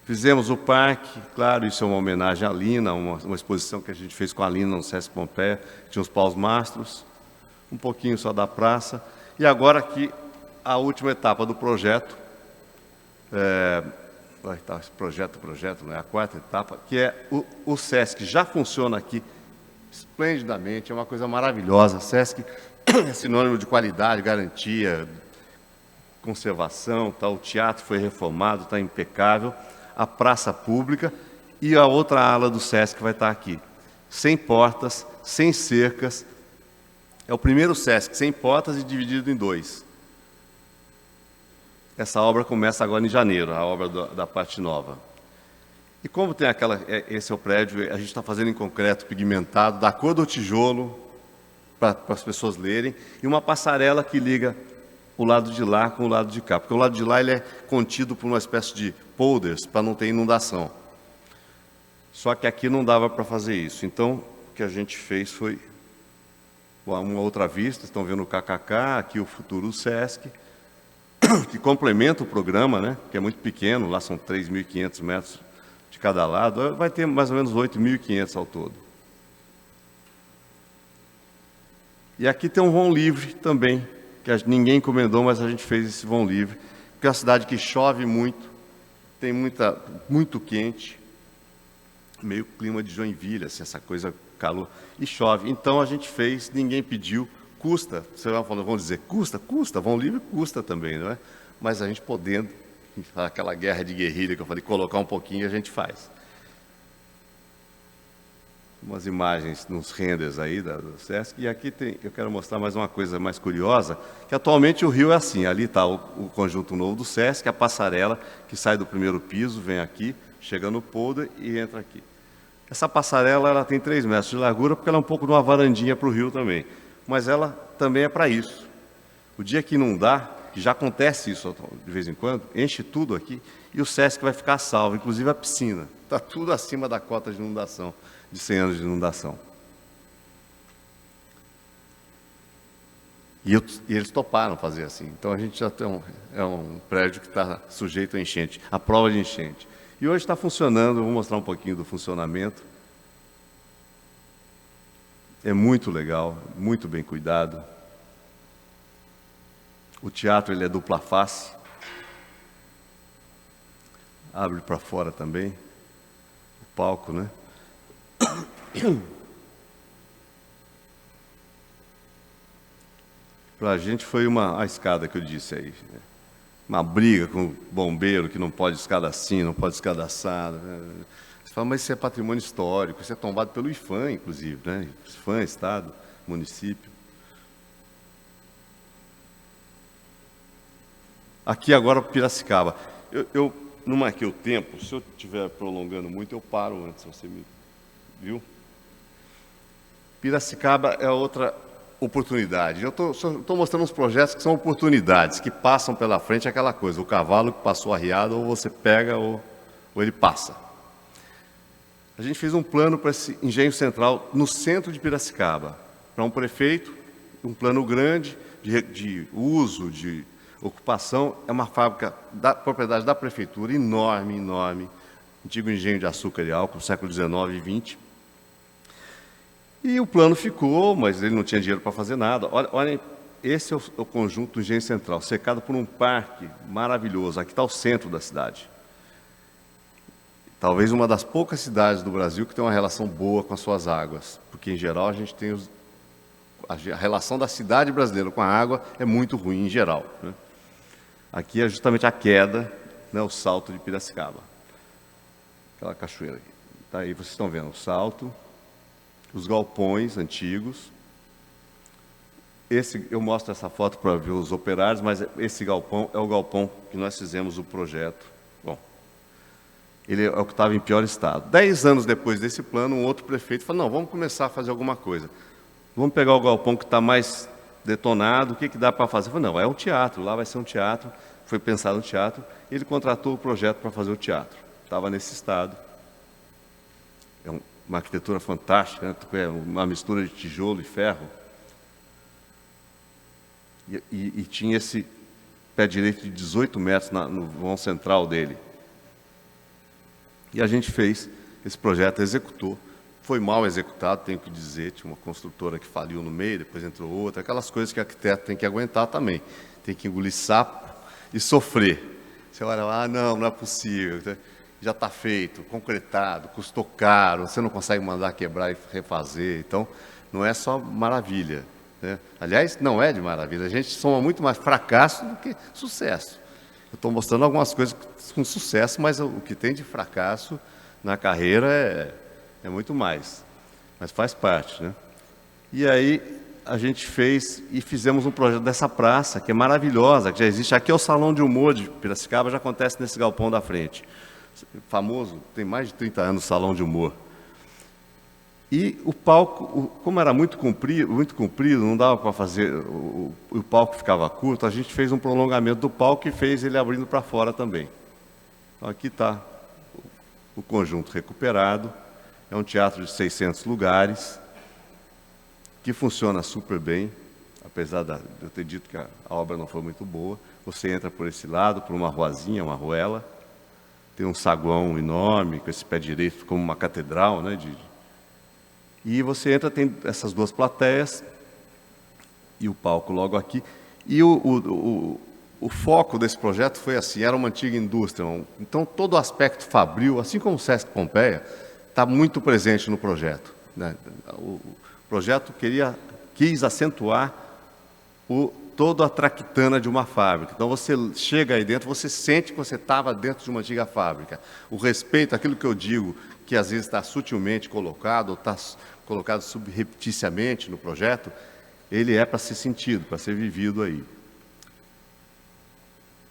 Fizemos o parque, claro, isso é uma homenagem à Lina, uma exposição que a gente fez com a Lina no SESC Pompeia, tinha os paus mastros, um pouquinho só da praça. E agora aqui, a última etapa do projeto, esse projeto, né? A 4ª etapa, que é o SESC já funciona aqui esplendidamente, é uma coisa maravilhosa. SESC é sinônimo de qualidade, garantia, conservação, o teatro foi reformado, está impecável, a praça pública e a outra ala do SESC vai estar aqui, sem portas, sem cercas. É o primeiro Sesc sem portas e dividido em dois. Essa obra começa agora em janeiro, a obra da parte nova. E como tem esse é o prédio, a gente está fazendo em concreto pigmentado, da cor do tijolo, para as pessoas lerem, e uma passarela que liga o lado de lá com o lado de cá, porque o lado de lá ele é contido por uma espécie de polders para não ter inundação. Só que aqui não dava para fazer isso. Então, o que a gente fez foi uma outra vista, estão vendo o KKK, aqui o futuro Sesc, que complementa o programa, né, que é muito pequeno, lá são 3.500 metros de cada lado, vai ter mais ou menos 8.500 ao todo. E aqui tem um vão livre também, que ninguém encomendou, mas a gente fez esse vão livre, porque é uma cidade que chove muito, tem muito quente, meio clima de Joinville, assim, essa coisa, calor, e chove. Então a gente fez, ninguém pediu, custa, vocês vão dizer, custa, vão livre custa também, não é? Mas a gente podendo, aquela guerra de guerrilha que eu falei, colocar um pouquinho, a gente faz. Umas imagens nos renders aí do Sesc, e aqui eu quero mostrar mais uma coisa mais curiosa, que atualmente o rio é assim, ali está o conjunto novo do Sesc, a passarela que sai do primeiro piso, vem aqui, chega no polder e entra aqui. Essa passarela ela tem 3 metros de largura, porque ela é um pouco de uma varandinha para o rio também, mas ela também é para isso. O dia que inundar, que já acontece isso de vez em quando, enche tudo aqui, e o Sesc vai ficar salvo, inclusive a piscina, está tudo acima da cota de inundação, de 100 anos de inundação. E eles toparam fazer assim. Então a gente já tem um prédio que está sujeito a enchente, a prova de enchente. E hoje está funcionando, eu vou mostrar um pouquinho do funcionamento. É muito legal, muito bem cuidado. O teatro ele é dupla face. Abre para fora também. O palco, né? Para a gente foi a escada que eu disse aí, né? Uma briga com o bombeiro que não pode escada assim, não pode escada assada, né? Você fala, mas isso é patrimônio histórico, isso é tombado pelo IPHAN, inclusive, né? IPHAN, Estado, município. Aqui agora Piracicaba. Não marquei o tempo, se eu estiver prolongando muito, eu paro antes, você me viu? Piracicaba é outra oportunidade. Eu estou mostrando uns projetos que são oportunidades, que passam pela frente aquela coisa, o cavalo que passou arriado, ou você pega ou ele passa. A gente fez um plano para esse engenho central no centro de Piracicaba, para um prefeito, um plano grande de uso, de ocupação, é uma fábrica da propriedade da prefeitura, enorme, enorme, antigo engenho de açúcar e álcool, século XIX e XX. E o plano ficou, mas ele não tinha dinheiro para fazer nada. Olhem, esse é o conjunto do engenho central, cercado por um parque maravilhoso. Aqui está o centro da cidade. Talvez uma das poucas cidades do Brasil que tem uma relação boa com as suas águas, porque, em geral, a gente tem a relação da cidade brasileira com a água é muito ruim, em geral, né? Aqui é justamente a queda, né, o salto de Piracicaba. Aquela cachoeira aqui. Tá aí, vocês estão vendo o salto, os galpões antigos. Eu mostro essa foto para ver os operários, mas esse galpão é o galpão que nós fizemos o projeto. Bom, ele é o que estava em pior estado. 10 anos depois desse plano, um outro prefeito falou, não, vamos começar a fazer alguma coisa. Vamos pegar o galpão que está mais detonado, o que dá para fazer? Eu falei, não, é um teatro, lá vai ser um teatro. Foi pensado no teatro, ele contratou o projeto para fazer o teatro. Estava nesse estado. É uma arquitetura fantástica, né? É uma mistura de tijolo e ferro. E tinha esse pé direito de 18 metros no vão central dele. E a gente fez esse projeto, executou. Foi mal executado, tenho que dizer, tinha uma construtora que faliu no meio, depois entrou outra, aquelas coisas que o arquiteto tem que aguentar também. Tem que engolir sapo e sofrer. Você olha lá, não é possível, já está feito, concretado, custou caro, você não consegue mandar quebrar e refazer, então não é só maravilha, né? Aliás, não é de maravilha, a gente soma muito mais fracasso do que sucesso. Eu estou mostrando algumas coisas com sucesso, mas o que tem de fracasso na carreira é muito mais, mas faz parte, né? E aí a gente fizemos um projeto dessa praça, que é maravilhosa, que já existe. Aqui é o Salão de Humor de Piracicaba, já acontece nesse galpão da frente. Famoso, tem mais de 30 anos o Salão de Humor. E o palco, como era muito comprido, não dava para fazer, o palco ficava curto, a gente fez um prolongamento do palco e fez ele abrindo para fora também. Então aqui está o conjunto recuperado, é um teatro de 600 lugares, que funciona super bem, apesar de eu ter dito que a obra não foi muito boa. Você entra por esse lado, por uma ruazinha, uma ruela, tem um saguão enorme, com esse pé direito, como uma catedral, né? E você entra, tem essas duas plateias, e o palco logo aqui. E o foco desse projeto foi assim, era uma antiga indústria, então todo o aspecto fabril, assim como o Sesc Pompeia, está muito presente no projeto, né? O projeto quis acentuar toda a traquitana de uma fábrica. Então você chega aí dentro, você sente que você estava dentro de uma antiga fábrica. O respeito, aquilo que eu digo, que às vezes está sutilmente colocado, ou está colocado subrepticiamente no projeto, ele é para ser sentido, para ser vivido aí.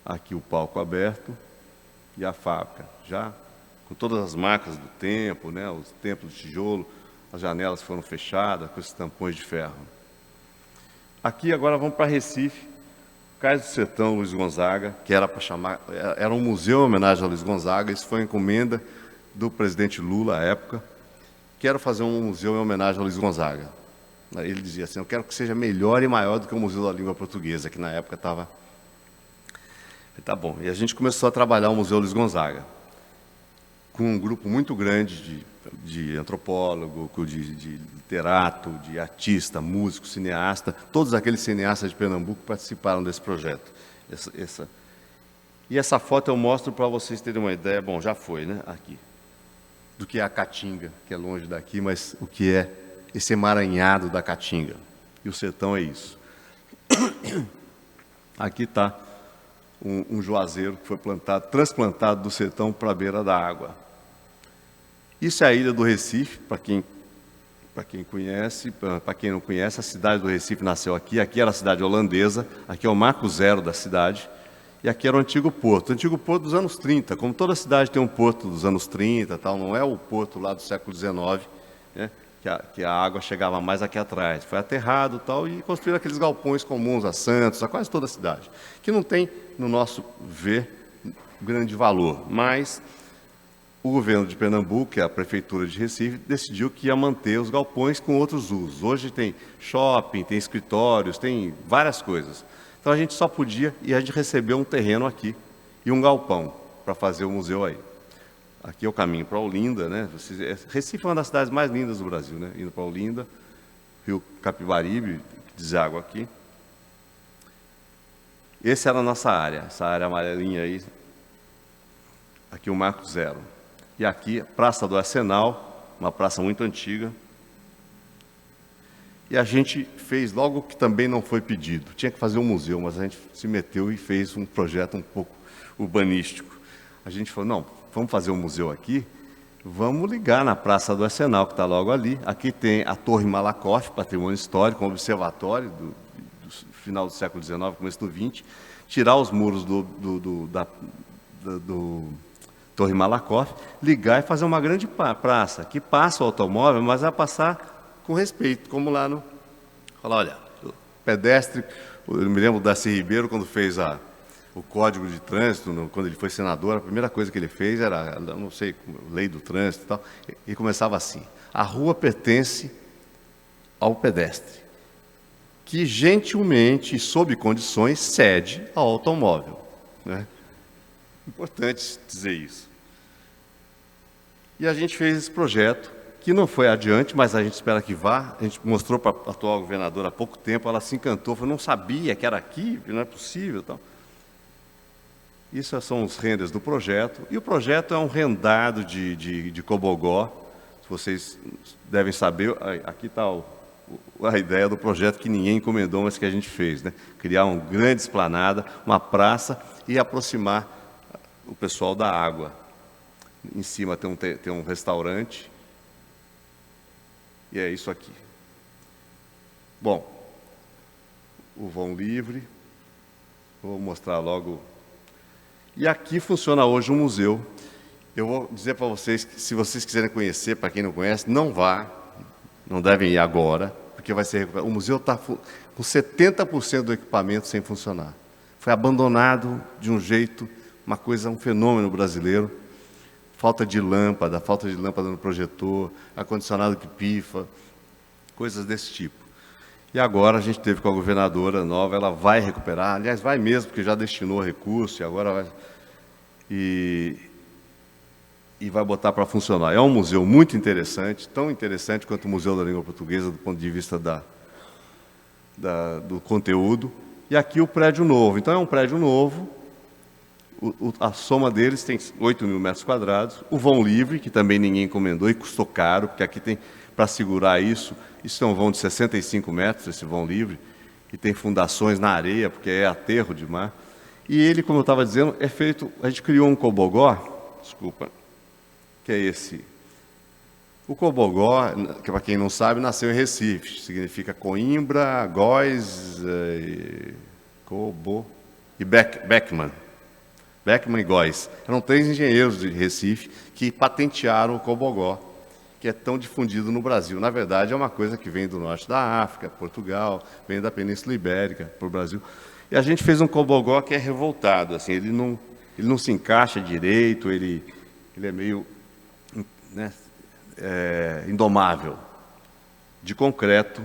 Aqui o palco aberto e a fábrica, já com todas as marcas do tempo, né, os templos de tijolo, as janelas foram fechadas com esses tampões de ferro. Aqui agora vamos para Recife, Cais do Sertão, Luiz Gonzaga, que era para chamar, era um museu em homenagem a Luiz Gonzaga. Isso foi uma encomenda do presidente Lula à época. Quero fazer um museu em homenagem a Luiz Gonzaga. Ele dizia assim, eu quero que seja melhor e maior do que o Museu da Língua Portuguesa, que na época estava... Tá bom, e a gente começou a trabalhar o Museu Luiz Gonzaga, com um grupo muito grande de antropólogo, de literato, de artista, músico, cineasta. Todos aqueles cineastas de Pernambuco participaram desse projeto. E essa foto eu mostro para vocês terem uma ideia, bom, já foi, né, aqui, do que é a Caatinga, que é longe daqui, mas o que é esse emaranhado da Caatinga. E o sertão é isso. Aqui está um juazeiro que foi transplantado do sertão para a beira da água. Isso é a ilha do Recife, para quem conhece, para quem não conhece, a cidade do Recife nasceu aqui. Aqui era a cidade holandesa, aqui é o marco zero da cidade, e aqui era o antigo porto dos anos 30, como toda cidade tem um porto dos anos 30, tal, não é o porto lá do século XIX, né, que a água chegava mais aqui atrás. Foi aterrado tal, e construíram aqueles galpões comuns a Santos, a quase toda a cidade, que não tem, no nosso ver, grande valor, mas o governo de Pernambuco, que é a prefeitura de Recife, decidiu que ia manter os galpões com outros usos. Hoje tem shopping, tem escritórios, tem várias coisas. Então a gente só podia, e a gente recebeu um terreno aqui e um galpão para fazer o museu aí. Aqui é o caminho para Olinda, né? Recife é uma das cidades mais lindas do Brasil, né? Indo para Olinda, Rio Capibaribe, que deságua aqui. Essa era a nossa área, essa área amarelinha aí. Aqui o Marco Zero. E aqui, Praça do Arsenal, uma praça muito antiga. E a gente fez logo que também não foi pedido. Tinha que fazer um museu, mas a gente se meteu e fez um projeto um pouco urbanístico. A gente falou, não, vamos fazer um museu aqui, vamos ligar na Praça do Arsenal, que está logo ali. Aqui tem a Torre Malakoff, patrimônio histórico, um observatório do final do século XIX, começo do XX, tirar os muros da Torre Malakoff, ligar e fazer uma grande praça, que passa o automóvel, mas vai passar com respeito, como lá no... Falar, olha, o pedestre, eu me lembro do Darcy Ribeiro, quando fez o Código de Trânsito, quando ele foi senador, a primeira coisa que ele fez era, não sei, lei do trânsito e tal, e começava assim, a rua pertence ao pedestre, que gentilmente e sob condições cede ao automóvel, né? Importante dizer isso. E a gente fez esse projeto, que não foi adiante, mas a gente espera que vá. A gente mostrou para a atual governadora há pouco tempo, ela se encantou, falou, não sabia que era aqui, não é possível. Tal. Isso são os renders do projeto. E o projeto é um rendado de Cobogó. Vocês devem saber, aqui está a ideia do projeto que ninguém encomendou, mas que a gente fez, né? Criar uma grande esplanada, uma praça e aproximar o pessoal da água. Em cima tem um restaurante. E é isso aqui. Bom, o vão livre, vou mostrar logo. E aqui funciona hoje um museu. Eu vou dizer para vocês que, se vocês quiserem conhecer, para quem não conhece, não vá, não devem ir agora, porque vai ser recuperado. O museu está com 70% do equipamento sem funcionar. Foi abandonado de um jeito, uma coisa, um fenômeno brasileiro. Falta de lâmpada no projetor, ar-condicionado que pifa, coisas desse tipo. E agora a gente teve com a governadora nova, ela vai recuperar, aliás, vai mesmo, porque já destinou recurso e agora vai... E vai botar para funcionar. É um museu muito interessante, tão interessante quanto o Museu da Língua Portuguesa, do ponto de vista do conteúdo. E aqui o prédio novo. Então é um prédio novo, a soma deles tem 8 mil metros quadrados. O vão livre, que também ninguém encomendou e custou caro, porque aqui tem, para segurar isso é um vão de 65 metros, esse vão livre, e tem fundações na areia, porque é aterro de mar. E ele, como eu estava cdizendo, é feito, a gente criou um cobogó, que é esse. O cobogó, que para quem não sabe, nasceu em Recife, significa Coimbra, Góis, Cobo e Beckman. Beckman e Góis. Eram 3 engenheiros de Recife que patentearam o cobogó, que é tão difundido no Brasil. Na verdade, é uma coisa que vem do norte da África, Portugal, vem da Península Ibérica para o Brasil. E a gente fez um cobogó que é revoltado, assim, ele não se encaixa direito, ele é meio, né, indomável, de concreto,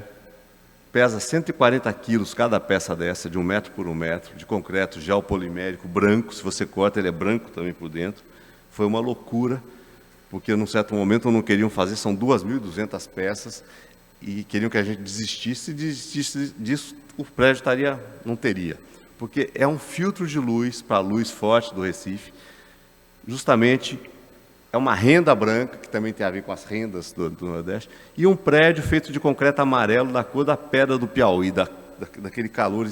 pesa 140 quilos cada peça dessa, de 1 metro por 1 metro, de concreto geopolimérico, branco, se você corta ele é branco também por dentro. Foi uma loucura, porque num certo momento não queriam fazer, são 2.200 peças, e queriam que a gente desistisse, se desistisse disso, o prédio não teria, porque é um filtro de luz para a luz forte do Recife, justamente. É uma renda branca, que também tem a ver com as rendas do Nordeste, e um prédio feito de concreto amarelo da cor da pedra do Piauí, daquele calor,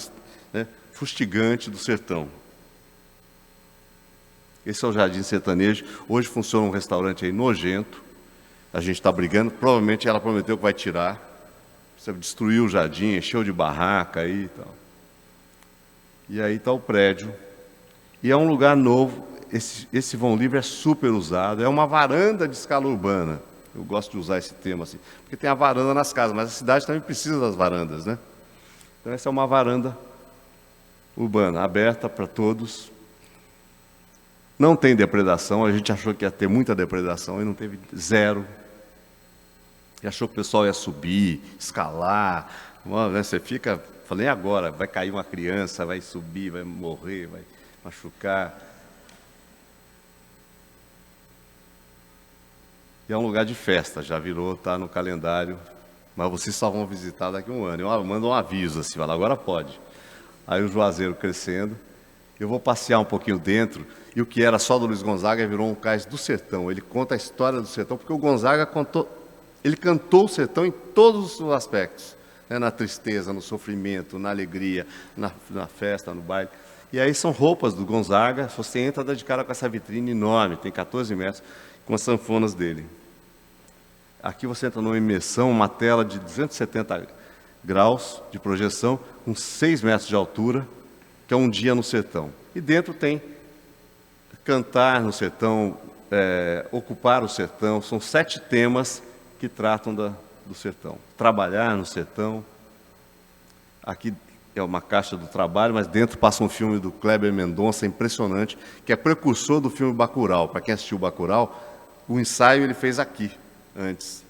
né, fustigante do sertão. Esse é o Jardim Sertanejo. Hoje funciona um restaurante aí nojento. A gente está brigando. Provavelmente ela prometeu que vai tirar. Você destruiu o jardim, encheu de barraca aí e tal. E aí está o prédio. E é um lugar novo. Esse vão livre é super usado, é uma varanda de escala urbana. Eu gosto de usar esse termo assim, porque tem a varanda nas casas, mas a cidade também precisa das varandas, né? Então essa é uma varanda urbana, aberta para todos. Não tem depredação, a gente achou que ia ter muita depredação e não teve, zero. E achou que o pessoal ia subir, escalar, você fica, falei, agora, vai cair uma criança, vai subir, vai morrer, vai machucar. E é um lugar de festa, já virou, está no calendário, mas vocês só vão visitar daqui a um ano. Eu mando um aviso, assim, fala, agora pode. Aí o Juazeiro crescendo, eu vou passear um pouquinho dentro, e o que era só do Luiz Gonzaga virou um cais do sertão. Ele conta a história do sertão, porque o Gonzaga ele cantou o sertão em todos os aspectos, né? Na tristeza, no sofrimento, na alegria, na festa, no baile. E aí são roupas do Gonzaga, você entra, dá de cara com essa vitrine enorme, tem 14 metros, com as sanfonas dele. Aqui você entra numa imersão, uma tela de 270 graus de projeção, com 6 metros de altura, que é um dia no sertão. E dentro tem cantar no sertão, ocupar o sertão, são 7 temas que tratam do sertão. Trabalhar no sertão, aqui é uma caixa do trabalho, mas dentro passa um filme do Kleber Mendonça, impressionante, que é precursor do filme Bacurau. Para quem assistiu Bacurau, o ensaio ele fez aqui, antes.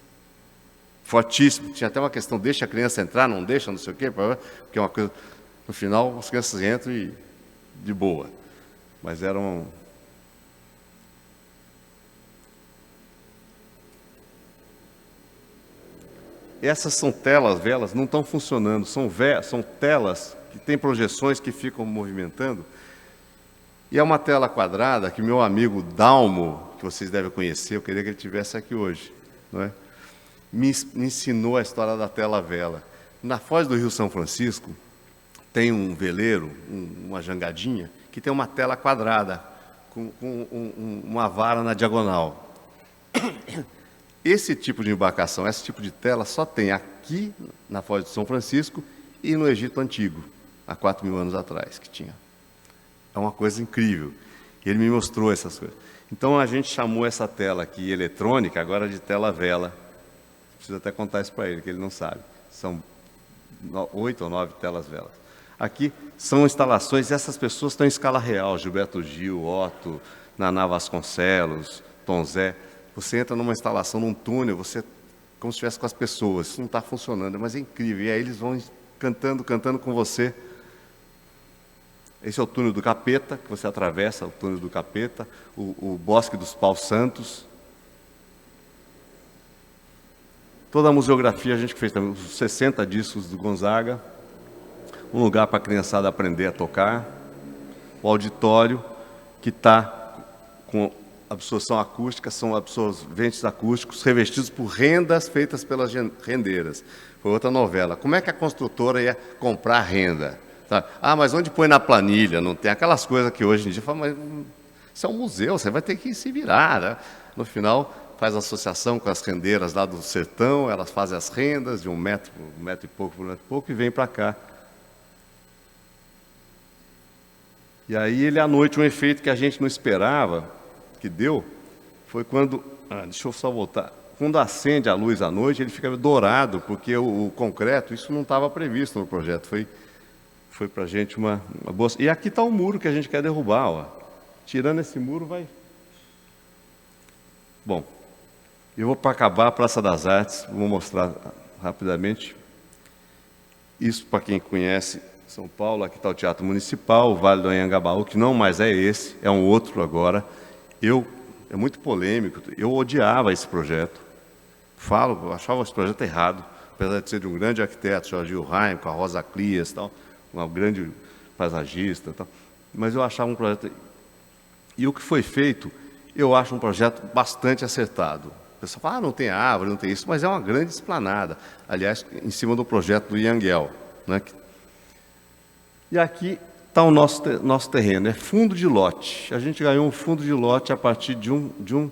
Fortíssimo. Tinha até uma questão, deixa a criança entrar, não deixa, não sei o quê, porque é uma coisa... No final, as crianças entram e de boa. Mas eram... Essas são telas, velas, não estão funcionando. São telas que têm projeções que ficam movimentando. E é uma tela quadrada que meu amigo Dalmo, que vocês devem conhecer, eu queria que ele estivesse aqui hoje, não é? Me ensinou a história da tela-vela. Na foz do Rio São Francisco, tem um veleiro, uma jangadinha, que tem uma tela quadrada, com uma vara na diagonal. Esse tipo de embarcação, esse tipo de tela só tem aqui na Foz de São Francisco e no Egito Antigo, há 4.000 anos atrás que tinha. É uma coisa incrível. Ele me mostrou essas coisas. Então a gente chamou essa tela aqui eletrônica agora de tela vela. Preciso até contar isso para ele, que ele não sabe. São 8 ou 9 telas velas. Aqui são instalações, essas pessoas estão em escala real, Gilberto Gil, Otto, Naná Vasconcelos, Tom Zé. Você entra numa instalação, num túnel, você como se estivesse com as pessoas. Isso não está funcionando, mas é incrível. E aí eles vão cantando com você. Esse é o túnel do Capeta, que você atravessa, o túnel do Capeta, o Bosque dos Paus Santos. Toda a museografia a gente fez também, os 60 discos do Gonzaga, um lugar para a criançada aprender a tocar, o auditório, que está com absorção acústica, são absorventes acústicos revestidos por rendas feitas pelas rendeiras. Foi outra novela. Como é que a construtora ia comprar renda? Sabe? Ah, mas onde põe na planilha? Não tem aquelas coisas que hoje em dia falam, mas isso é um museu, você vai ter que se virar. Né? No final, faz associação com as rendeiras lá do sertão, elas fazem as rendas de 1 metro, 1 metro e pouco por 1 metro e pouco, e vem para cá. E aí ele, à noite, um efeito que a gente não esperava, que deu, foi quando, deixa eu só voltar, quando acende a luz à noite, ele fica dourado, porque o concreto, isso não estava previsto no projeto, foi para a gente uma boa... E aqui está o muro que a gente quer derrubar, ó. Tirando esse muro, vai... Bom, eu vou para acabar a Praça das Artes, vou mostrar rapidamente. Isso para quem conhece São Paulo, aqui está o Teatro Municipal, o Vale do Anhangabaú, que não mais é esse, é um outro agora. É muito polêmico, eu odiava esse projeto. Eu achava esse projeto errado, apesar de ser de um grande arquiteto, Jorge Raim, com a Rosa Clias, tal, uma grande paisagista, tal. Mas eu achava um projeto... E o que foi feito, eu acho um projeto bastante acertado. O pessoal fala, não tem árvore, não tem isso, mas é uma grande esplanada. Aliás, em cima do projeto do Yangel. Né? E aqui está o nosso terreno, é fundo de lote. A gente ganhou um fundo de lote a partir de um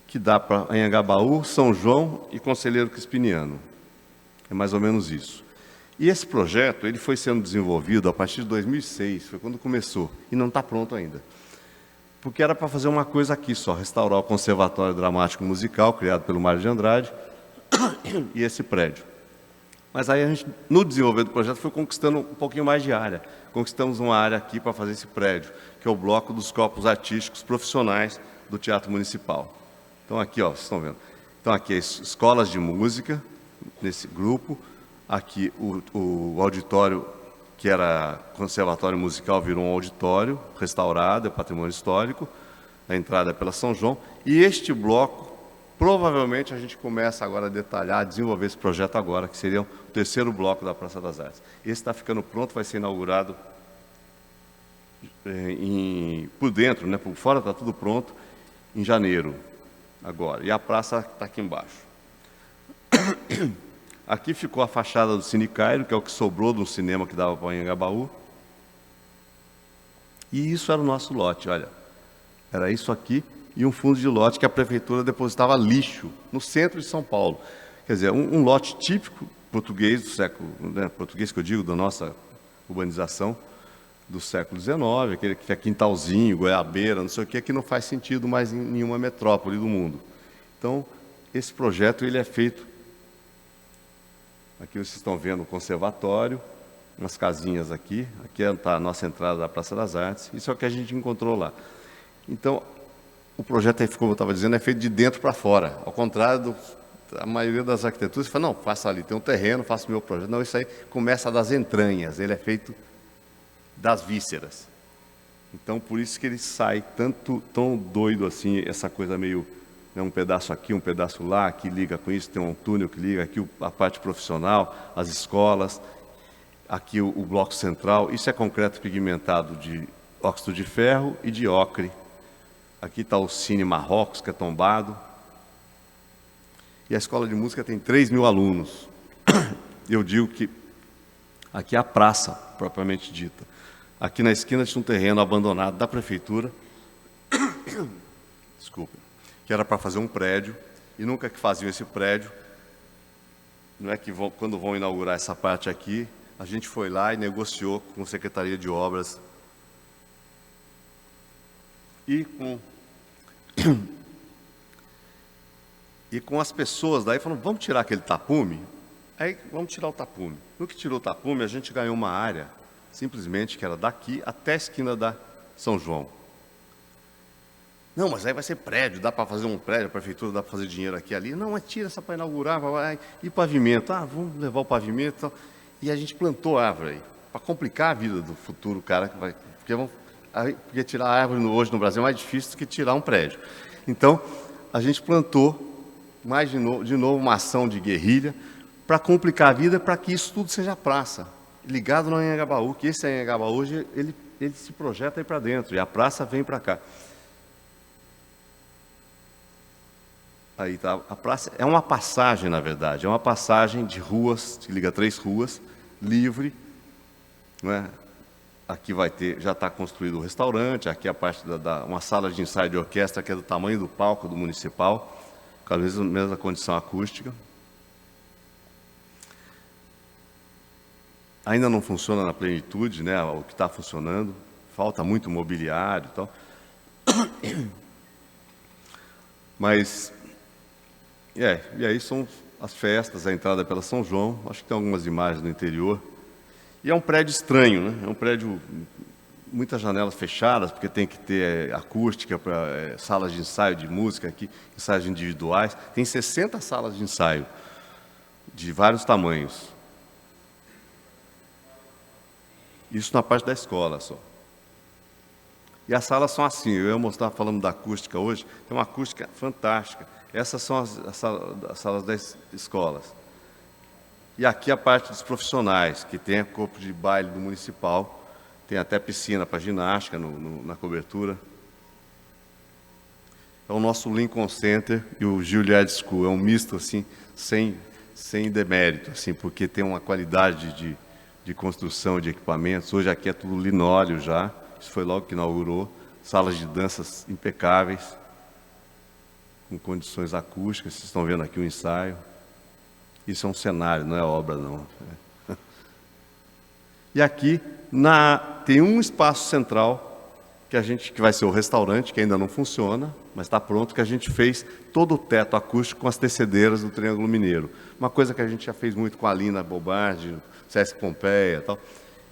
que dá para Anhangabaú, São João e Conselheiro Crispiniano. É mais ou menos isso. E esse projeto ele foi sendo desenvolvido a partir de 2006, foi quando começou, e não está pronto ainda. Porque era para fazer uma coisa aqui só, restaurar o Conservatório Dramático Musical, criado pelo Mário de Andrade, e esse prédio. Mas aí a gente, no desenvolver do projeto, foi conquistando um pouquinho mais de área. Conquistamos uma área aqui para fazer esse prédio, que é o bloco dos corpos artísticos profissionais do Teatro Municipal. Então aqui, ó, vocês estão vendo. Então aqui as escolas de música, nesse grupo. Aqui o auditório, que era conservatório musical, virou um auditório restaurado, é patrimônio histórico. A entrada é pela São João. E este bloco, provavelmente a gente começa agora a detalhar, a desenvolver esse projeto agora, que seria o terceiro bloco da Praça das Artes. Esse está ficando pronto, vai ser inaugurado por dentro, né? Por fora está tudo pronto, em janeiro, agora. E a praça está aqui embaixo. Aqui ficou a fachada do Cine Cairo, que é o que sobrou do cinema que dava para o Anhangabaú. E isso era o nosso lote, olha. Era isso aqui e um fundo de lote que a prefeitura depositava lixo no centro de São Paulo. Quer dizer, um lote típico português do século, né, português que eu digo, da nossa urbanização do século XIX, aquele que é quintalzinho, goiabeira, não sei o que não faz sentido mais em nenhuma metrópole do mundo. Então, esse projeto ele é feito... Aqui vocês estão vendo o conservatório, umas casinhas aqui. Aqui está a nossa entrada da Praça das Artes. Isso é o que a gente encontrou lá. Então, o projeto, como eu estava dizendo, é feito de dentro para fora. Ao contrário da maioria das arquiteturas, você fala, não, faça ali, tem um terreno, faça o meu projeto. Não, isso aí começa das entranhas, ele é feito das vísceras. Então, por isso que ele sai tão doido assim, essa coisa meio... um pedaço aqui, um pedaço lá, que liga com isso, tem um túnel que liga aqui a parte profissional, as escolas, aqui o bloco central. Isso é concreto pigmentado de óxido de ferro e de ocre. Aqui está o Cine Marrocos, que é tombado. E a escola de música tem 3.000 alunos. Eu digo que aqui é a praça, propriamente dita. Aqui na esquina tinha um terreno abandonado da prefeitura. Desculpa. Que era para fazer um prédio, e nunca que faziam esse prédio. Não é que quando vão inaugurar essa parte aqui, a gente foi lá e negociou com a Secretaria de Obras e com as pessoas daí, falando, vamos tirar aquele tapume? Aí, vamos tirar o tapume. No que tirou o tapume, a gente ganhou uma área, simplesmente, que era daqui até a esquina da São João. Não, mas aí vai ser prédio, dá para fazer um prédio, a prefeitura dá para fazer dinheiro aqui e ali. Não, mas tira essa para inaugurar, e pavimento? Ah, vamos levar o pavimento e tal. E a gente plantou árvore aí, para complicar a vida do futuro cara que vai... Porque tirar árvore hoje no Brasil é mais difícil do que tirar um prédio. Então, a gente plantou mais de novo uma ação de guerrilha para complicar a vida, para que isso tudo seja praça, ligado no Anhangabaú, que esse Anhangabaú hoje ele se projeta aí para dentro, e a praça vem para cá. Aí tá, a praça é uma passagem, na verdade, é uma passagem de ruas, que liga 3 ruas, livre, não é? Aqui vai ter, já está construído o restaurante, aqui a parte uma sala de ensaio de orquestra, que é do tamanho do palco do municipal, com a mesma condição acústica. Ainda não funciona na plenitude, né, o que está funcionando, falta muito mobiliário e tal. Mas, e aí são as festas, a entrada pela São João, acho que tem algumas imagens do interior. E é um prédio estranho, né? É um prédio, muitas janelas fechadas, porque tem que ter acústica, para salas de ensaio de música aqui, ensaios individuais. Tem 60 salas de ensaio, de vários tamanhos. Isso na parte da escola só. E as salas são assim, eu ia mostrar falando da acústica hoje, tem uma acústica fantástica. Essas são as salas das escolas. E aqui a parte dos profissionais, que tem a corpo de baile do municipal, tem até piscina para ginástica na cobertura. É o nosso Lincoln Center e o Juilliard School, é um misto assim, sem demérito, assim, porque tem uma qualidade de construção de equipamentos. Hoje aqui é tudo linóleo já, isso foi logo que inaugurou, salas de danças impecáveis, com condições acústicas, vocês estão vendo aqui o ensaio. Isso é um cenário, não é obra, não. E aqui tem um espaço central que vai ser o restaurante, que ainda não funciona, mas está pronto, que a gente fez todo o teto acústico com as tecedeiras do Triângulo Mineiro. Uma coisa que a gente já fez muito com a Lina Bobardi, Sesc Pompeia e tal.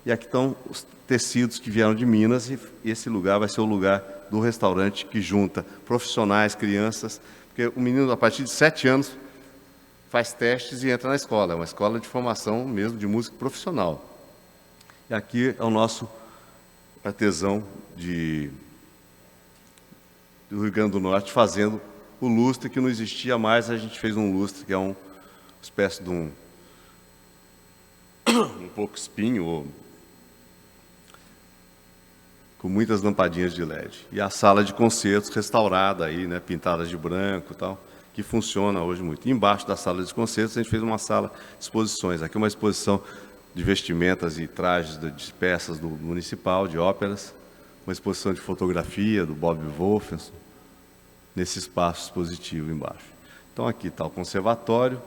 E aqui estão os tecidos que vieram de Minas, e esse lugar vai ser o lugar do restaurante que junta profissionais, crianças, porque o menino, a partir de 7 anos, faz testes e entra na escola. É uma escola de formação mesmo de música profissional. E aqui é o nosso artesão do Rio Grande do Norte fazendo o lustre, que não existia mais, a gente fez um lustre, que é uma espécie de um pouco espinho, com muitas lampadinhas de LED. E a sala de concertos restaurada aí, né, pintada de branco e tal, que funciona hoje muito. E embaixo da sala de concertos, a gente fez uma sala de exposições. Aqui uma exposição de vestimentas e trajes de peças do municipal, de óperas, uma exposição de fotografia do Bob Wolfenson, nesse espaço expositivo embaixo. Então aqui está o conservatório,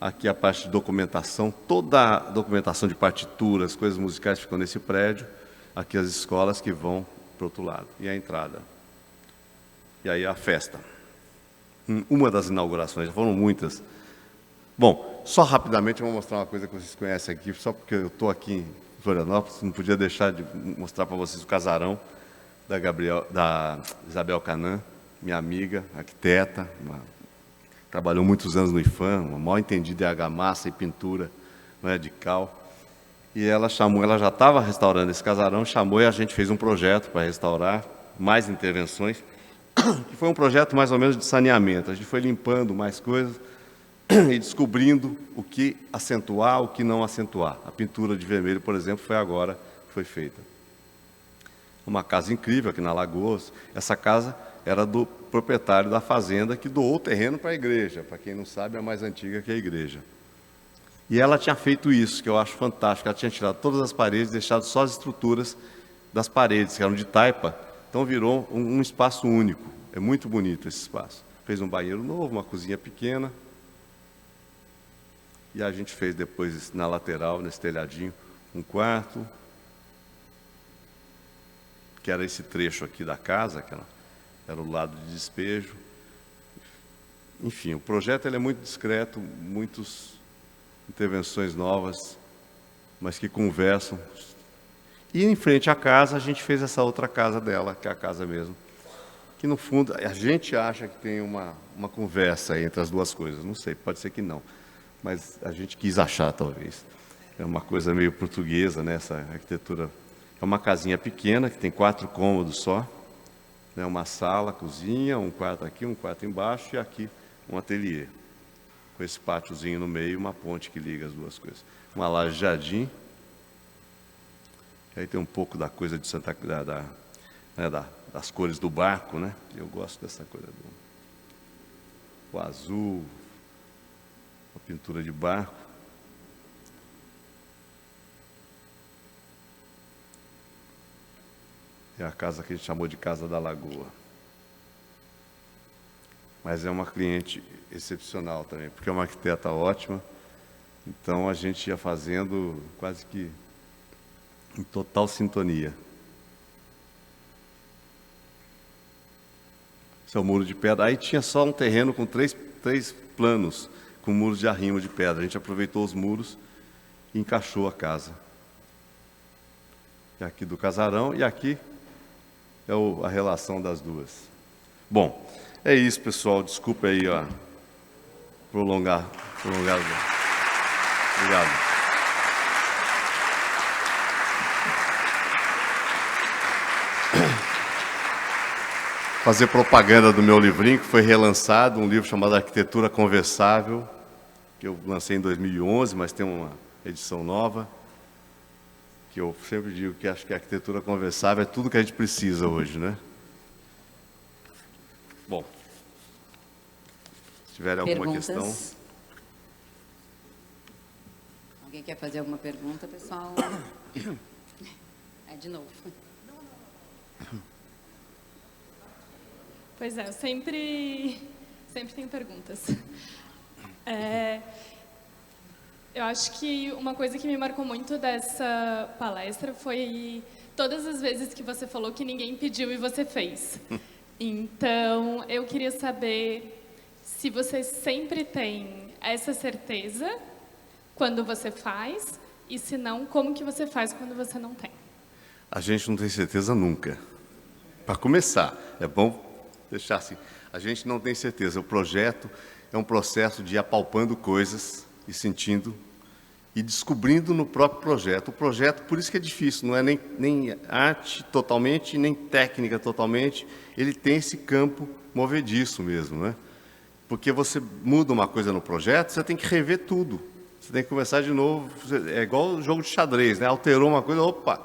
aqui a parte de documentação, toda a documentação de partituras, coisas musicais ficam nesse prédio, aqui as escolas que vão para o outro lado, e a entrada. E aí a festa. Uma das inaugurações, já foram muitas. Bom, só rapidamente eu vou mostrar uma coisa que vocês conhecem aqui, só porque eu estou aqui em Florianópolis, não podia deixar de mostrar para vocês o casarão da Isabel Canã, minha amiga, arquiteta, trabalhou muitos anos no IFAM, uma mal entendida em argamassa e pintura, não é, de cal. E ela já estava restaurando esse casarão, chamou e a gente fez um projeto para restaurar, mais intervenções, que foi um projeto mais ou menos de saneamento. A gente foi limpando mais coisas e descobrindo o que acentuar, o que não acentuar. A pintura de vermelho, por exemplo, foi agora que foi feita. Uma casa incrível aqui na Lagoas. Essa casa era do proprietário da fazenda, que doou o terreno para a igreja. Para quem não sabe, é a mais antiga que a igreja. E ela tinha feito isso, que eu acho fantástico. Ela tinha tirado todas as paredes, deixado só as estruturas das paredes, que eram de taipa. Então virou um espaço único. É muito bonito esse espaço. Fez um banheiro novo, uma cozinha pequena. E a gente fez depois, na lateral, nesse telhadinho, um quarto, que era esse trecho aqui da casa, que era o lado de despejo. Enfim, o projeto ele é muito discreto, muitas intervenções novas, mas que conversam. E em frente à casa, a gente fez essa outra casa dela, que é a casa mesmo. Que no fundo, a gente acha que tem uma conversa entre as duas coisas. Não sei, pode ser que não. Mas a gente quis achar, talvez. É uma coisa meio portuguesa, né, essa arquitetura. É uma casinha pequena, que tem 4 cômodos só. Né, uma sala, cozinha, um quarto aqui, um quarto embaixo e aqui um ateliê. Com esse pátiozinho no meio e uma ponte que liga as duas coisas. Uma laje de jardim. E aí tem um pouco da coisa de das cores do barco, né? Eu gosto dessa coisa o azul, a pintura de barco. É a casa que a gente chamou de Casa da Lagoa. Mas é uma cliente excepcional também, porque é uma arquiteta ótima. Então a gente ia fazendo quase que em total sintonia. Esse é o muro de pedra. Aí tinha só um terreno com três planos, com muros de arrimo de pedra. A gente aproveitou os muros e encaixou a casa. E aqui do casarão e aqui é a relação das duas. Bom, é isso, pessoal. Desculpa aí, ó, prolongar. Obrigado. Fazer propaganda do meu livrinho, que foi relançado, um livro chamado Arquitetura Conversável, que eu lancei em 2011, mas tem uma edição nova, que eu sempre digo que acho que a arquitetura conversável é tudo que a gente precisa hoje, né? Bom, se tiver alguma questão... Alguém quer fazer alguma pergunta, pessoal? É de novo. Pois é, eu sempre tenho perguntas. Eu acho que uma coisa que me marcou muito dessa palestra foi todas as vezes que você falou que ninguém pediu e você fez. Então, eu queria saber se você sempre tem essa certeza quando você faz, e se não, como que você faz quando você não tem? A gente não tem certeza nunca. Para começar, é bom deixar assim, a gente não tem certeza. O projeto é um processo de ir apalpando coisas e sentindo e descobrindo no próprio projeto. O projeto, por isso que é difícil, não é nem arte totalmente, nem técnica totalmente. Ele tem esse campo movediço mesmo, né? Porque você muda uma coisa no projeto, você tem que rever tudo. Você tem que começar de novo. É igual o jogo de xadrez, né? Alterou uma coisa, opa,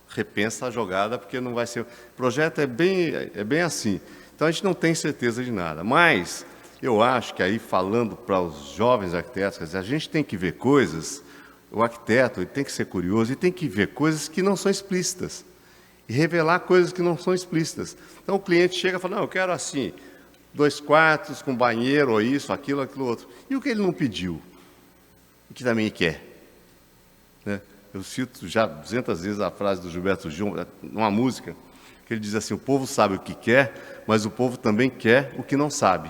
repensa a jogada, porque não vai ser... O projeto é bem assim. Então, a gente não tem certeza de nada. Mas, eu acho que aí, falando para os jovens arquitetos, a gente tem que ver coisas, o arquiteto ele tem que ser curioso e tem que ver coisas que não são explícitas. E revelar coisas que não são explícitas. Então, o cliente chega e fala, não, eu quero assim, 2 quartos com banheiro, ou isso, aquilo outro. E o que ele não pediu? E que também quer? Né? Eu cito já 200 vezes a frase do Gilberto Gil, numa música, que ele diz assim, o povo sabe o que quer, mas o povo também quer o que não sabe.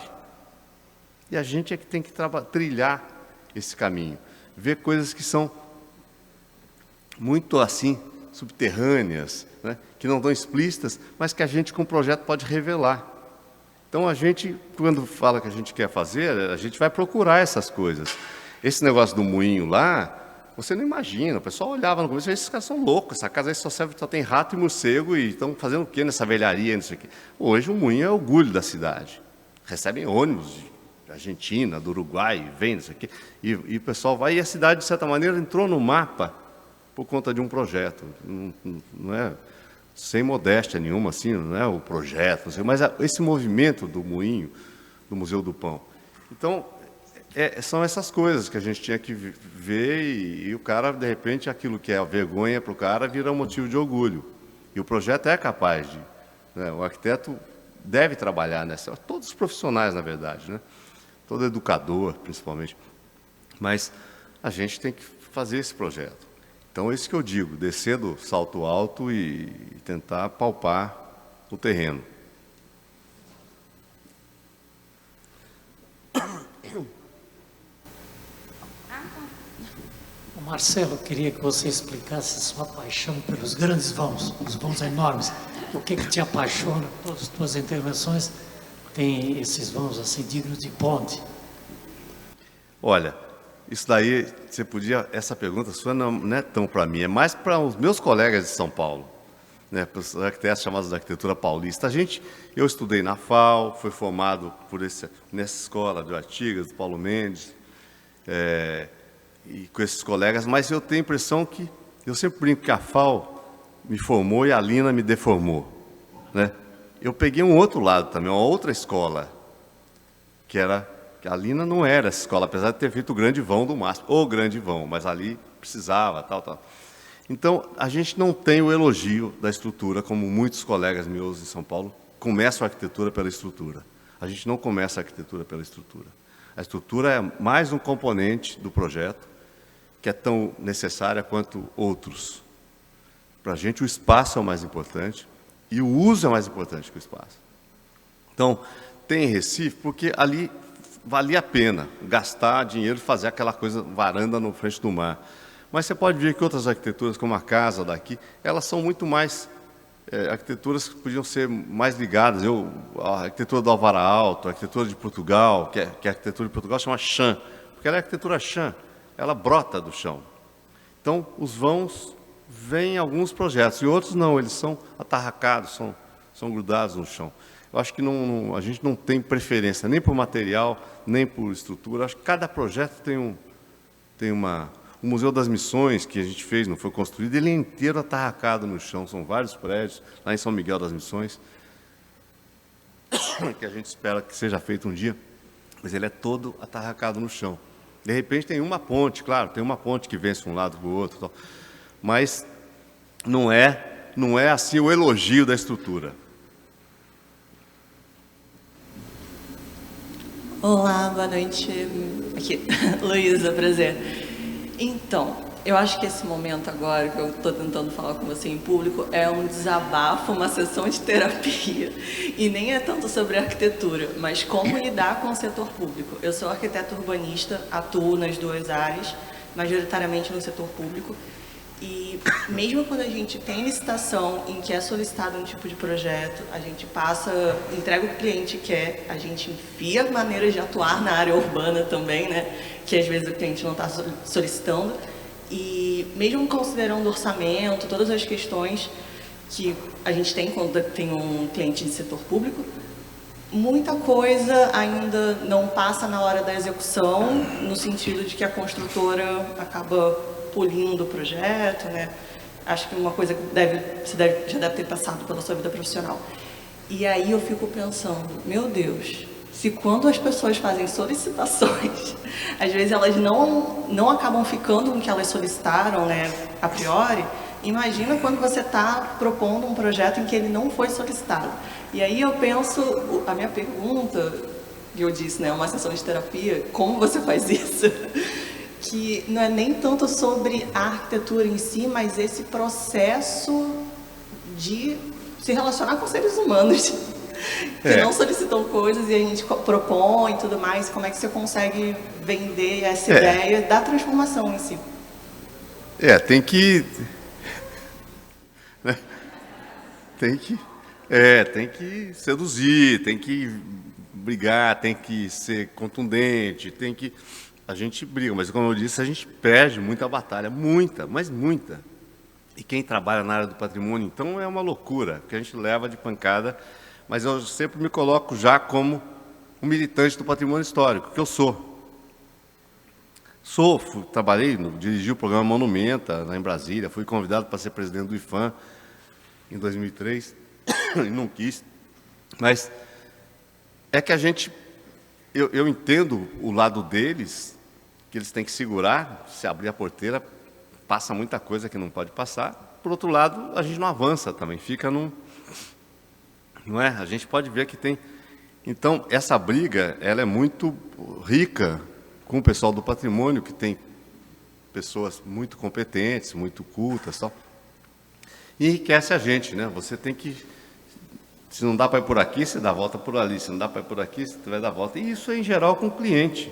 E a gente é que tem que trilhar esse caminho, ver coisas que são muito assim, subterrâneas, né? Que não estão explícitas, mas que a gente com o projeto pode revelar. Então a gente, quando fala que a gente quer fazer, a gente vai procurar essas coisas. Esse negócio do moinho lá, você não imagina, o pessoal olhava no começo e esses caras são loucos, essa casa aí só tem rato e morcego e estão fazendo o quê nessa velharia, não sei o quê. Hoje o moinho é orgulho da cidade. Recebem ônibus da Argentina, do Uruguai, vem, não sei o quê. E o pessoal vai, e a cidade, de certa maneira, entrou no mapa por conta de um projeto. Não é sem modéstia nenhuma, assim, não é o projeto, não sei, mas esse movimento do moinho, do Museu do Pão. Então, são essas coisas que a gente tinha que ver e o cara, de repente, aquilo que é a vergonha para o cara vira um motivo de orgulho. E o projeto é capaz de... Né, o arquiteto deve trabalhar nessa, todos os profissionais, na verdade, né? Todo educador, principalmente. Mas a gente tem que fazer esse projeto. Então, é isso que eu digo, descer do salto alto e tentar palpar o terreno. Marcelo, eu queria que você explicasse a sua paixão pelos grandes vãos, os vãos enormes. O que te apaixona? Todas as tuas intervenções têm esses vãos assim dignos de ponte. Olha, isso daí, você podia, essa pergunta sua não é tão para mim, é mais para os meus colegas de São Paulo, né, para os arquitetos chamados de arquitetura paulista. Eu estudei na FAO, fui formado nessa escola de Artigas, do Paulo Mendes, e com esses colegas, mas eu tenho a impressão que, eu sempre brinco que a FAO me formou e a Lina me deformou, né? Eu peguei um outro lado também, uma outra escola, que a Lina não era essa escola, apesar de ter feito o grande vão do MASP, o grande vão, mas ali precisava, tal. Então, a gente não tem o elogio da estrutura, como muitos colegas meus em São Paulo começam a arquitetura pela estrutura. A gente não começa a arquitetura pela estrutura. A estrutura é mais um componente do projeto, que é tão necessária quanto outros. Para a gente, o espaço é o mais importante e o uso é mais importante que o espaço. Então, tem Recife, porque ali valia a pena gastar dinheiro e fazer aquela coisa, varanda no frente do mar. Mas você pode ver que outras arquiteturas, como a casa daqui, elas são muito mais arquiteturas que podiam ser mais ligadas. A arquitetura do Alvará Alto, a arquitetura de Portugal, que a arquitetura de Portugal chama chã, porque ela é arquitetura chã, ela brota do chão. Então, os vãos vêm em alguns projetos, e outros não, eles são atarracados, são grudados no chão. Eu acho que a gente não tem preferência nem por material, nem por estrutura. Acho que cada projeto tem uma... O Museu das Missões, que a gente fez, não foi construído, ele é inteiro atarracado no chão. São vários prédios, lá em São Miguel das Missões, que a gente espera que seja feito um dia, mas ele é todo atarracado no chão. De repente tem uma ponte, claro, tem uma ponte que vence um lado para o outro, tal, mas não é assim o elogio da estrutura. Olá, boa noite. Aqui, Luísa, prazer. Então, eu acho que esse momento agora, que eu estou tentando falar com você em público, é um desabafo, uma sessão de terapia. E nem é tanto sobre arquitetura, mas como lidar com o setor público. Eu sou arquiteta urbanista, atuo nas duas áreas, majoritariamente no setor público. E mesmo quando a gente tem licitação em que é solicitado um tipo de projeto, a gente entrega o que o cliente quer, a gente enfia maneiras de atuar na área urbana também, né? Que às vezes o cliente não está solicitando. E mesmo considerando o orçamento, todas as questões que a gente tem quando tem um cliente de setor público, muita coisa ainda não passa na hora da execução, no sentido de que a construtora acaba polindo o projeto, né? Acho que uma coisa que já deve ter passado pela sua vida profissional. E aí eu fico pensando, meu Deus, se quando as pessoas fazem solicitações, às vezes elas não acabam ficando com o que elas solicitaram, né, a priori, imagina quando você está propondo um projeto em que ele não foi solicitado. E aí eu penso, a minha pergunta, que eu disse, né, uma sessão de terapia, como você faz isso? Que não é nem tanto sobre a arquitetura em si, mas esse processo de se relacionar com seres humanos que não solicitam coisas e a gente propõe e tudo mais. Como é que você consegue vender essa ideia da transformação em si? Tem que seduzir, tem que brigar, tem que ser contundente, a gente briga, mas como eu disse, a gente perde muita batalha, mas muita. E quem trabalha na área do patrimônio, então, é uma loucura, que a gente leva de pancada, mas eu sempre me coloco já como um militante do patrimônio histórico, que eu sou. Dirigi o programa Monumenta, lá em Brasília, fui convidado para ser presidente do IFAM em 2003, e não quis, mas é que eu entendo o lado deles, que eles têm que segurar, se abrir a porteira, passa muita coisa que não pode passar. Por outro lado, a gente não avança também, fica não é? A gente pode ver que tem... Então, essa briga, ela é muito rica com o pessoal do patrimônio, que tem pessoas muito competentes, muito cultas, tal. E enriquece a gente, né? Você tem que... Se não dá para ir por aqui, você dá a volta por ali. Se não dá para ir por aqui, você vai dar a volta. E isso é, em geral, com o cliente.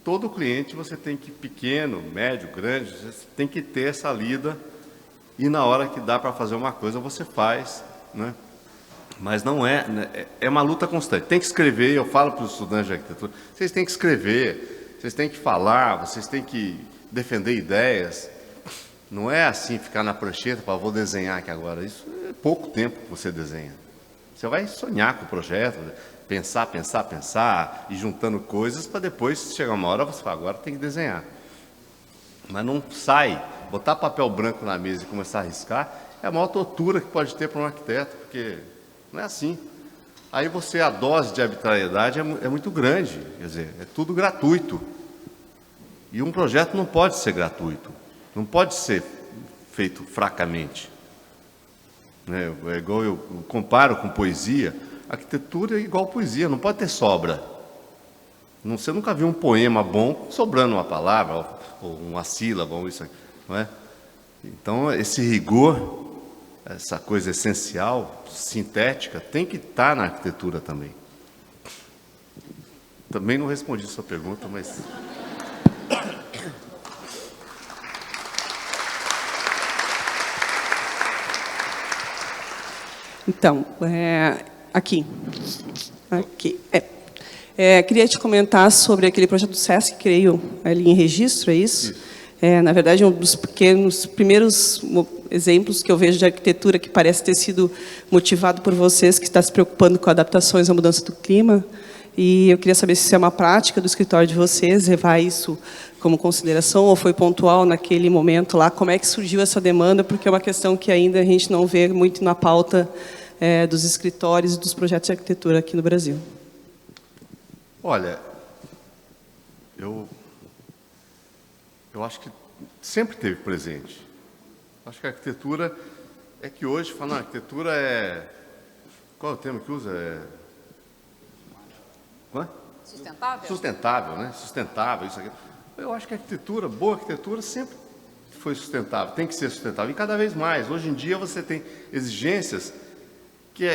Todo cliente você tem que, pequeno, médio, grande, você tem que ter essa lida. E na hora que dá para fazer uma coisa, você faz, né? Mas não é, né? É uma luta constante. Tem que escrever, eu falo para os estudantes de arquitetura, vocês têm que escrever, vocês têm que falar, vocês têm que defender ideias. Não é assim, ficar na prancheta, para vou desenhar aqui agora. Isso é pouco tempo que você desenha. Você vai sonhar com o projeto, pensar, e juntando coisas para depois chegar uma hora você fala, agora tem que desenhar. Mas não sai, botar papel branco na mesa e começar a riscar é a maior tortura que pode ter para um arquiteto, porque não é assim. Aí a dose de arbitrariedade é muito grande, quer dizer, é tudo gratuito. E um projeto não pode ser gratuito, não pode ser feito fracamente. É igual eu comparo com poesia, arquitetura é igual poesia, não pode ter sobra. Você nunca viu um poema bom sobrando uma palavra, ou uma sílaba, ou isso aqui, não é? Então, esse rigor, essa coisa essencial, sintética, tem que estar na arquitetura também. Também não respondi a sua pergunta, mas... Então, aqui. Queria te comentar sobre aquele projeto do SESC, creio, ali em registro, é isso? Na verdade, um dos primeiros exemplos que eu vejo de arquitetura que parece ter sido motivado por vocês, que está se preocupando com adaptações à mudança do clima. E eu queria saber se isso é uma prática do escritório de vocês, levar isso como consideração, ou foi pontual naquele momento lá. Como é que surgiu essa demanda? Porque é uma questão que ainda a gente não vê muito na pauta dos escritórios e dos projetos de arquitetura aqui no Brasil. Olha, eu acho que sempre teve presente. Acho que a arquitetura é que hoje, falando arquitetura qual é o termo que usa? Sustentável? Sustentável, né? Sustentável, isso aqui. Eu acho que a arquitetura, boa arquitetura, sempre foi sustentável, tem que ser sustentável. E cada vez mais. Hoje em dia você tem exigências que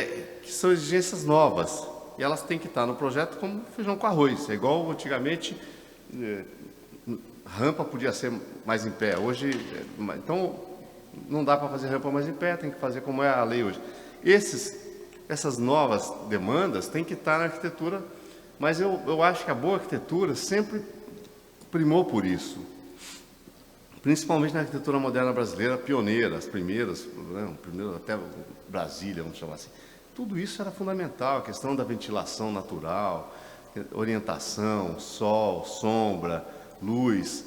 são exigências novas. E elas têm que estar no projeto como feijão com arroz. É igual antigamente, rampa podia ser mais em pé. Hoje, então, não dá para fazer rampa mais em pé, tem que fazer como é a lei hoje. Essas novas demandas têm que estar na arquitetura, mas eu acho que a boa arquitetura sempre primou por isso. Principalmente na arquitetura moderna brasileira, pioneira, as primeiras, né, até Brasília, vamos chamar assim. Tudo isso era fundamental, a questão da ventilação natural, orientação, sol, sombra, luz.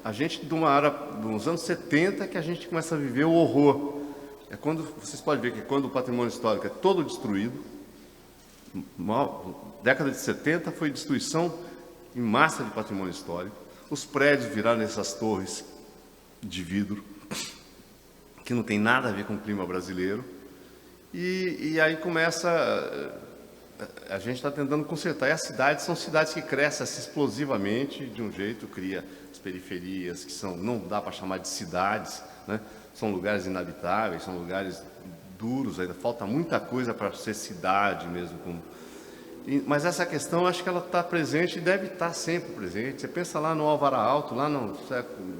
A gente, nos anos 70, que a gente começa a viver o horror. Vocês podem ver que quando o patrimônio histórico é todo destruído, década de 70 foi destruição em massa de patrimônio histórico, os prédios viraram essas torres de vidro, que não tem nada a ver com o clima brasileiro, e aí começa, a gente está tentando consertar, e as cidades são cidades que crescem assim, explosivamente, de um jeito, cria as periferias, que não dá para chamar de cidades, né? São lugares inabitáveis, são lugares duros, ainda falta muita coisa para ser cidade mesmo. Mas essa questão, acho que ela está presente e deve estar sempre presente. Você pensa lá no Alvará Alto, lá no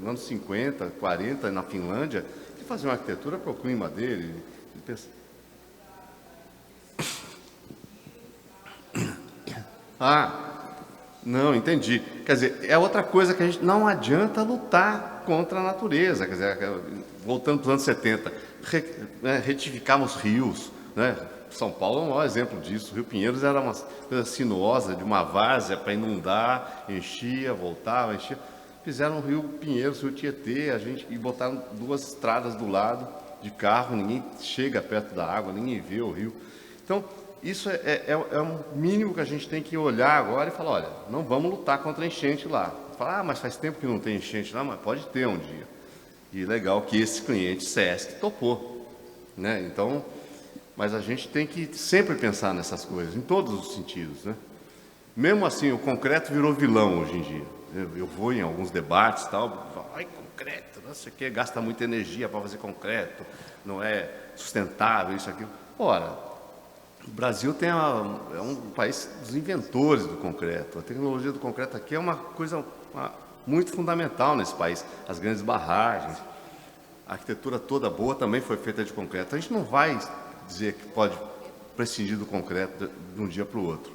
anos 50, 40, na Finlândia, que fazia uma arquitetura para o clima dele. Não, entendi. Quer dizer, é outra coisa que a gente não adianta lutar contra a natureza. Quer dizer, voltando para os anos 70, retificarmos rios, né? São Paulo é um maior exemplo disso. O Rio Pinheiros era uma coisa sinuosa, de uma várzea para inundar, enchia, voltava, enchia. Fizeram o Rio Pinheiros, o Rio Tietê, e botaram 2 estradas do lado de carro, ninguém chega perto da água, ninguém vê o rio. Então, isso é um mínimo que a gente tem que olhar agora e falar, olha, não vamos lutar contra a enchente lá. Falar, mas faz tempo que não tem enchente lá, mas pode ter um dia. E legal que esse cliente, SESC, topou, né? Então, Mas a gente tem que sempre pensar nessas coisas, em todos os sentidos, né? Mesmo assim, o concreto virou vilão hoje em dia. Eu vou em alguns debates e tal, ai, concreto, não sei o quê, gasta muita energia para fazer concreto, não é sustentável, isso, aquilo. Ora, o Brasil é um país dos inventores do concreto. A tecnologia do concreto aqui é uma coisa muito fundamental nesse país. As grandes barragens, a arquitetura toda boa também foi feita de concreto. A gente não vai dizer que pode prescindir do concreto de um dia para o outro.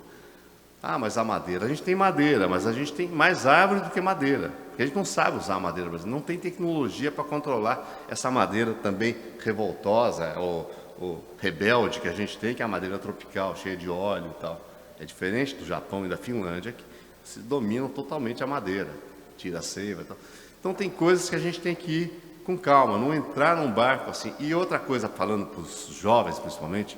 Ah, mas a madeira, a gente tem madeira, mas a gente tem mais árvore do que madeira. Porque a gente não sabe usar a madeira brasileira, não tem tecnologia para controlar essa madeira também revoltosa ou rebelde que a gente tem, que é a madeira tropical, cheia de óleo e tal. É diferente do Japão e da Finlândia, que se dominam totalmente a madeira, tira a seiva e tal. Então tem coisas que a gente tem que ir com calma, não entrar num barco assim. E outra coisa, falando para os jovens principalmente,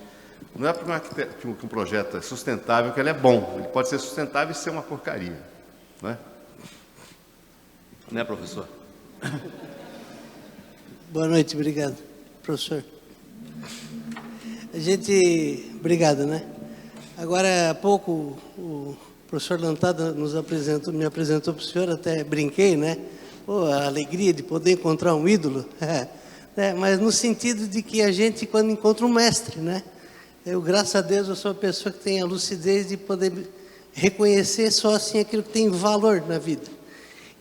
não é porque um projeto é sustentável que ele é bom. Ele pode ser sustentável e ser uma porcaria. Não é? Né, professor? Boa noite, obrigado, professor. Obrigado, né? Agora há pouco o professor Lantada me apresentou para o senhor, até brinquei, né? Pô, a alegria de poder encontrar um ídolo, mas no sentido de que a gente, quando encontra um mestre, né? Eu, graças a Deus, eu sou uma pessoa que tem a lucidez de poder reconhecer só assim aquilo que tem valor na vida.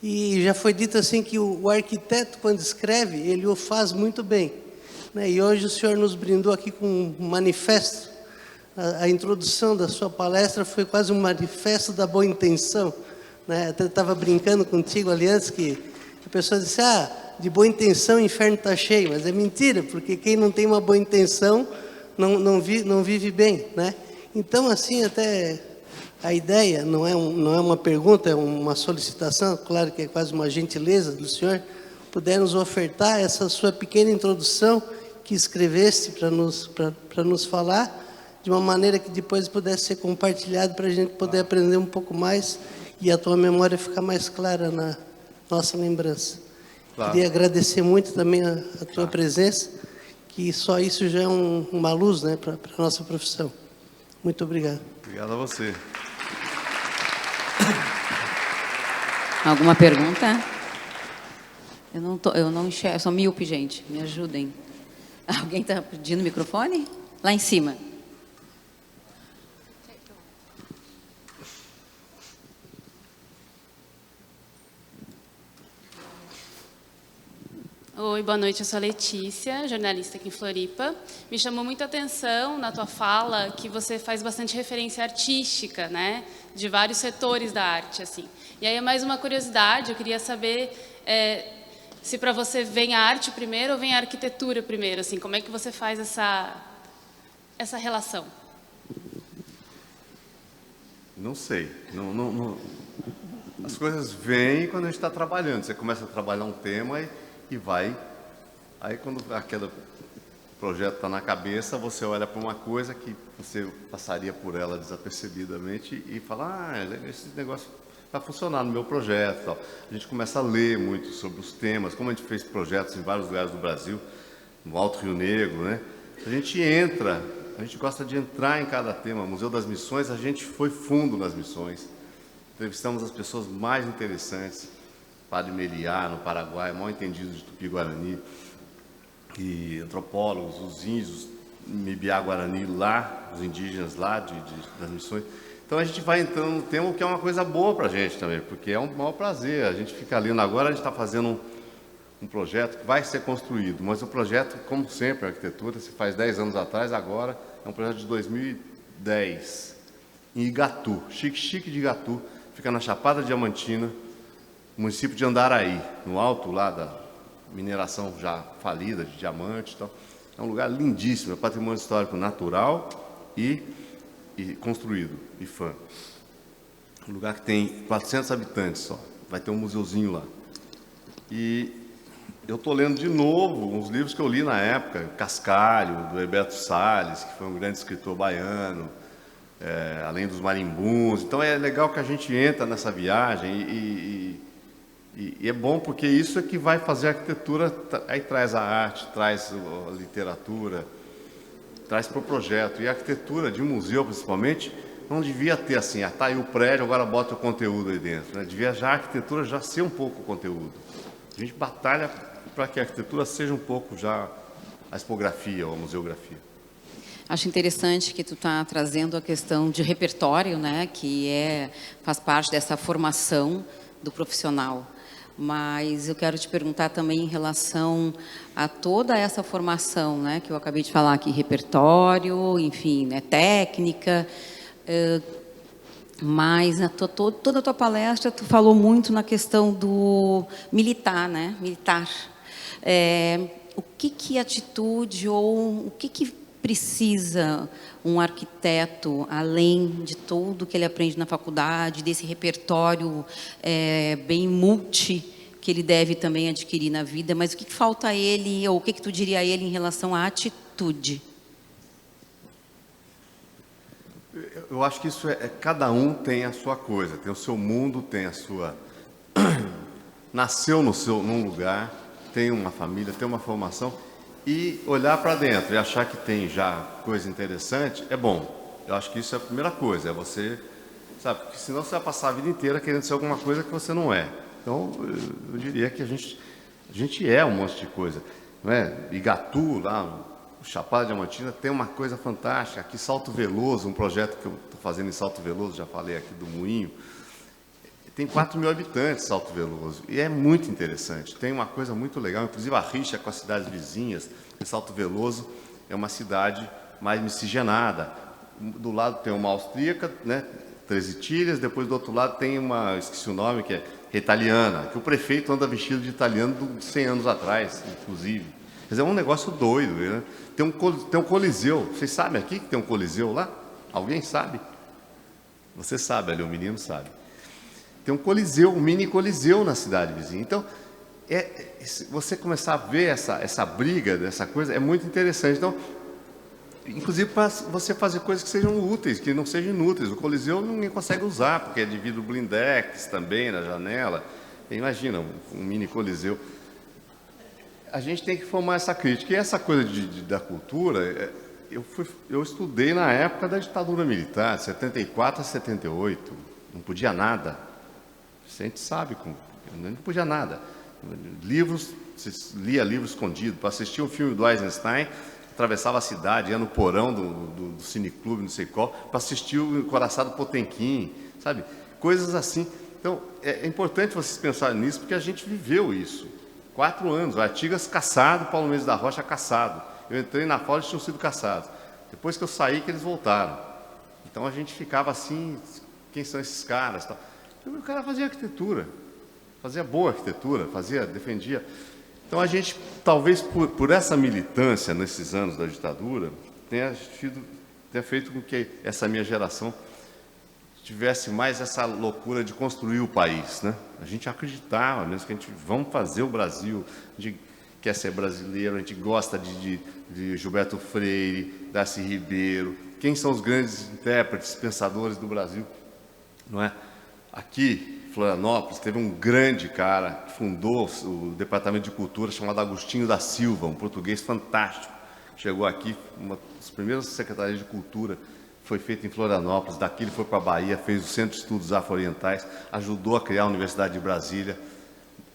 E já foi dito assim que o arquiteto, quando escreve, ele o faz muito bem, né? E hoje o senhor nos brindou aqui com um manifesto. A introdução da sua palestra foi quase um manifesto da boa intenção, né? Até estava brincando contigo ali antes que a pessoa disse, de boa intenção o inferno está cheio, mas é mentira, porque quem não tem uma boa intenção não vive bem, né? Então, assim, até a ideia não é uma pergunta, é uma solicitação, claro que é quase uma gentileza do senhor, puder nos ofertar essa sua pequena introdução que escreveste para nos falar, de uma maneira que depois pudesse ser compartilhado para a gente poder aprender um pouco mais e a tua memória ficar mais clara na nossa lembrança. Claro. Queria agradecer muito também a tua presença, que só isso já é uma luz, né, para a nossa profissão. Muito obrigado. Obrigado a você. Alguma pergunta? Eu não enxergo, eu sou míope, gente, me ajudem. Alguém está pedindo microfone? Lá em cima. Oi, boa noite, eu sou a Letícia, jornalista aqui em Floripa. Me chamou muito a atenção na tua fala que você faz bastante referência artística, né? De vários setores da arte, assim. E aí é mais uma curiosidade, eu queria saber se para você vem a arte primeiro ou vem a arquitetura primeiro, assim, como é que você faz essa relação? Não sei, não. As coisas vêm quando a gente está trabalhando, você começa a trabalhar um tema e vai. Aí quando aquele projeto está na cabeça, você olha para uma coisa que você passaria por ela desapercebidamente e fala, esse negócio vai funcionar no meu projeto. Tal. A gente começa a ler muito sobre os temas, como a gente fez projetos em vários lugares do Brasil, no Alto Rio Negro, né? A gente gosta de entrar em cada tema. Museu das Missões, a gente foi fundo nas missões. Entrevistamos as pessoas mais interessantes. Padre Meliá, no Paraguai, mal entendido de Tupi-Guarani, e antropólogos, os índios, Mibiá-Guarani lá, os indígenas lá das missões. Então a gente vai entrando no tema, que é uma coisa boa para a gente também, porque é um maior prazer. A gente fica lendo agora, a gente está fazendo um projeto que vai ser construído, mas o projeto, como sempre, a arquitetura, se faz 10 anos atrás, agora é um projeto de 2010, em Igatu, chique de Igatu, fica na Chapada Diamantina, município de Andaraí, no alto lá da mineração já falida de diamante e tal. É um lugar lindíssimo, é patrimônio histórico natural e construído, IFAM. Um lugar que tem 400 habitantes só, vai ter um museuzinho lá. E eu estou lendo de novo uns livros que eu li na época, Cascalho, do Herberto Salles, que foi um grande escritor baiano, além dos marimbuns. Então é legal que a gente entra nessa viagem e é bom porque isso é que vai fazer a arquitetura, aí traz a arte, traz a literatura. traz para o projeto. E a arquitetura de museu, principalmente, não devia ter assim, tá aí o prédio, agora bota o conteúdo aí dentro. Né? Devia já a arquitetura já ser um pouco o conteúdo. A gente batalha para que a arquitetura seja um pouco já a expografia ou a museografia. Acho interessante que tu está trazendo a questão de repertório, né, que faz parte dessa formação do profissional. Mas eu quero te perguntar também em relação a toda essa formação, né, que eu acabei de falar aqui, repertório, enfim, né, técnica. Mas toda a tua palestra, tu falou muito na questão do militar, né, militar. O que atitude ou o que precisa um arquiteto, além de tudo que ele aprende na faculdade, desse repertório bem multi que ele deve também adquirir na vida, mas o que falta a ele, ou o que tu diria a ele em relação à atitude? Eu acho que isso cada um tem a sua coisa, tem o seu mundo, tem a sua... Nasceu num lugar, tem uma família, tem uma formação, e olhar para dentro e achar que tem já coisa interessante é bom. Eu acho que isso é a primeira coisa, é você, sabe, porque senão você vai passar a vida inteira querendo ser alguma coisa que você não é. Então, eu diria que a gente é um monte de coisa, não é? Igatu, lá, o Chapada Diamantina, tem uma coisa fantástica. Aqui, Salto Veloso, um projeto que eu estou fazendo em Salto Veloso, já falei aqui do Moinho, tem 4.000 habitantes, Salto Veloso, e é muito interessante. Tem uma coisa muito legal, inclusive a rixa com as cidades vizinhas. Salto Veloso é uma cidade mais miscigenada. Do lado tem uma austríaca, né, 13 Tilhas, depois do outro lado tem uma, esqueci o nome, que é italiana, que o prefeito anda vestido de italiano de 100 anos atrás, inclusive. Quer dizer, é um negócio doido, né? Tem um coliseu. Vocês sabem aqui que tem um coliseu lá? Alguém sabe? Você sabe, ali o menino sabe. Tem um coliseu, um mini coliseu na cidade vizinha. Então, você começar a ver essa briga dessa coisa é muito interessante. Então, inclusive para você fazer coisas que sejam úteis, que não sejam inúteis. O coliseu ninguém consegue usar, porque é de vidro blindex também na janela. Imagina um mini coliseu. A gente tem que formar essa crítica. E essa coisa da cultura, eu estudei na época da ditadura militar, de 74 a 78. Não podia nada. A gente sabe, não podia nada. Livros, você lia livro escondido. Para assistir um filme do Eisenstein, atravessava a cidade, ia no porão do cineclube, não sei qual, para assistir o Coraçado Potemkin, sabe? Coisas assim. Então, é importante vocês pensarem nisso, porque a gente viveu isso. 4 anos, o Artigas caçado, Paulo Mendes da Rocha caçado. Eu entrei na FAO, eles tinham sido caçados. Depois que eu saí, que eles voltaram. Então, a gente ficava assim, quem são esses caras? Tal. O cara fazia arquitetura, fazia boa arquitetura, defendia. Então a gente, talvez por essa militância nesses anos da ditadura, tenha feito com que essa minha geração tivesse mais essa loucura de construir o país, né? A gente acreditava mesmo que a gente vamos fazer o Brasil, a gente quer ser brasileiro, a gente gosta de Gilberto Freire, Darcy Ribeiro, quem são os grandes intérpretes, pensadores do Brasil, não é? Aqui, em Florianópolis, teve um grande cara que fundou o Departamento de Cultura, chamado Agostinho da Silva, um português fantástico. Chegou aqui, uma das primeiras secretarias de cultura foi feita em Florianópolis. Daqui ele foi para a Bahia, fez o Centro de Estudos Afro-Orientais, ajudou a criar a Universidade de Brasília,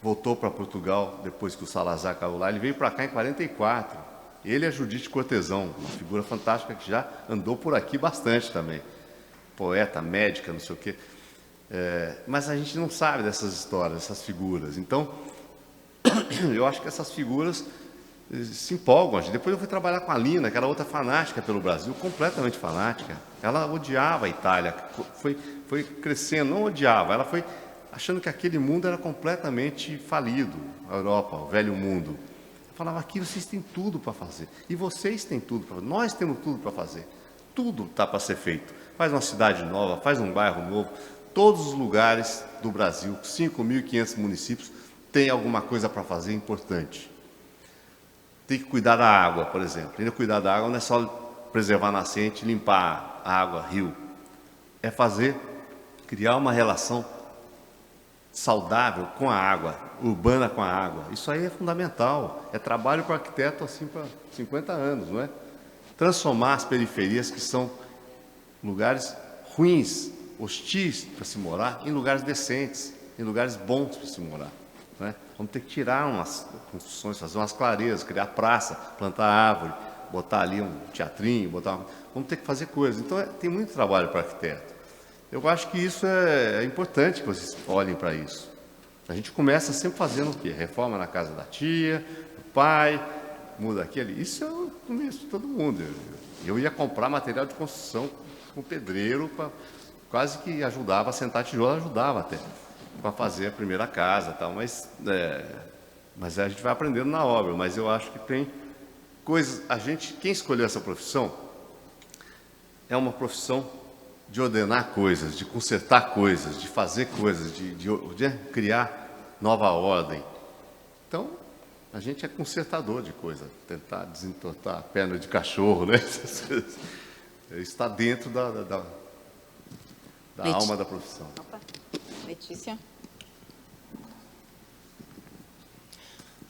voltou para Portugal depois que o Salazar caiu lá. Ele veio para cá em 44. Ele é Judite Cortesão, uma figura fantástica que já andou por aqui bastante também. Poeta, médica, não sei o quê. Mas a gente não sabe dessas histórias, dessas figuras. Então, eu acho que essas figuras se empolgam. Depois eu fui trabalhar com a Lina, que era outra fanática pelo Brasil, completamente fanática. Ela odiava a Itália, foi crescendo, não odiava, ela foi achando que aquele mundo era completamente falido, a Europa, o velho mundo. Eu falava, aqui vocês têm tudo para fazer, e vocês têm tudo para fazer, nós temos tudo para fazer, tudo está para ser feito. Faz uma cidade nova, faz um bairro novo. Todos os lugares do Brasil, 5.500 municípios, tem alguma coisa para fazer importante. Tem que cuidar da água, por exemplo. E cuidar da água não é só preservar a nascente, limpar a água, rio. É criar uma relação saudável com a água, urbana com a água. Isso aí é fundamental. É trabalho para o arquiteto assim para 50 anos, não é? transformar as periferias, que são lugares ruins, hostis para se morar, em lugares decentes, em lugares bons para se morar. Né? Vamos ter que tirar umas construções, fazer umas clareiras, criar praça, plantar árvore, botar ali um teatrinho, vamos ter que fazer coisas. Então, tem muito trabalho para arquiteto. Eu acho que isso é importante que vocês olhem para isso. A gente começa sempre fazendo o quê? Reforma na casa da tia, do pai, muda aqui ali. Isso é o começo de todo mundo. Eu ia comprar material de construção com pedreiro, quase que ajudava a sentar tijolo, ajudava até, para fazer a primeira casa e tal. Mas a gente vai aprendendo na obra. Mas eu acho que tem coisas... Quem escolheu essa profissão é uma profissão de ordenar coisas, de consertar coisas, de fazer coisas, de criar nova ordem. Então, a gente é consertador de coisa, tentar desentortar a perna de cachorro, né? Está dentro da alma da profissão. Opa. Letícia.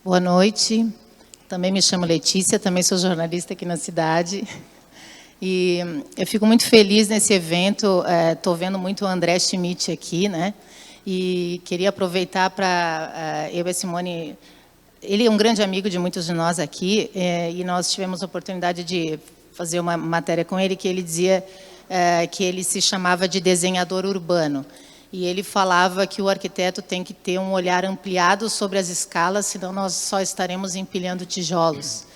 Boa noite. Também me chamo Letícia, também sou jornalista aqui na cidade. E eu fico muito feliz nesse evento, estou vendo muito o André Schmidt aqui, né? E queria aproveitar para eu e a Simone... Ele é um grande amigo de muitos de nós aqui, e nós tivemos a oportunidade de fazer uma matéria com ele, que ele dizia que ele se chamava de desenhador urbano. E ele falava que o arquiteto tem que ter um olhar ampliado sobre as escalas, senão nós só estaremos empilhando tijolos.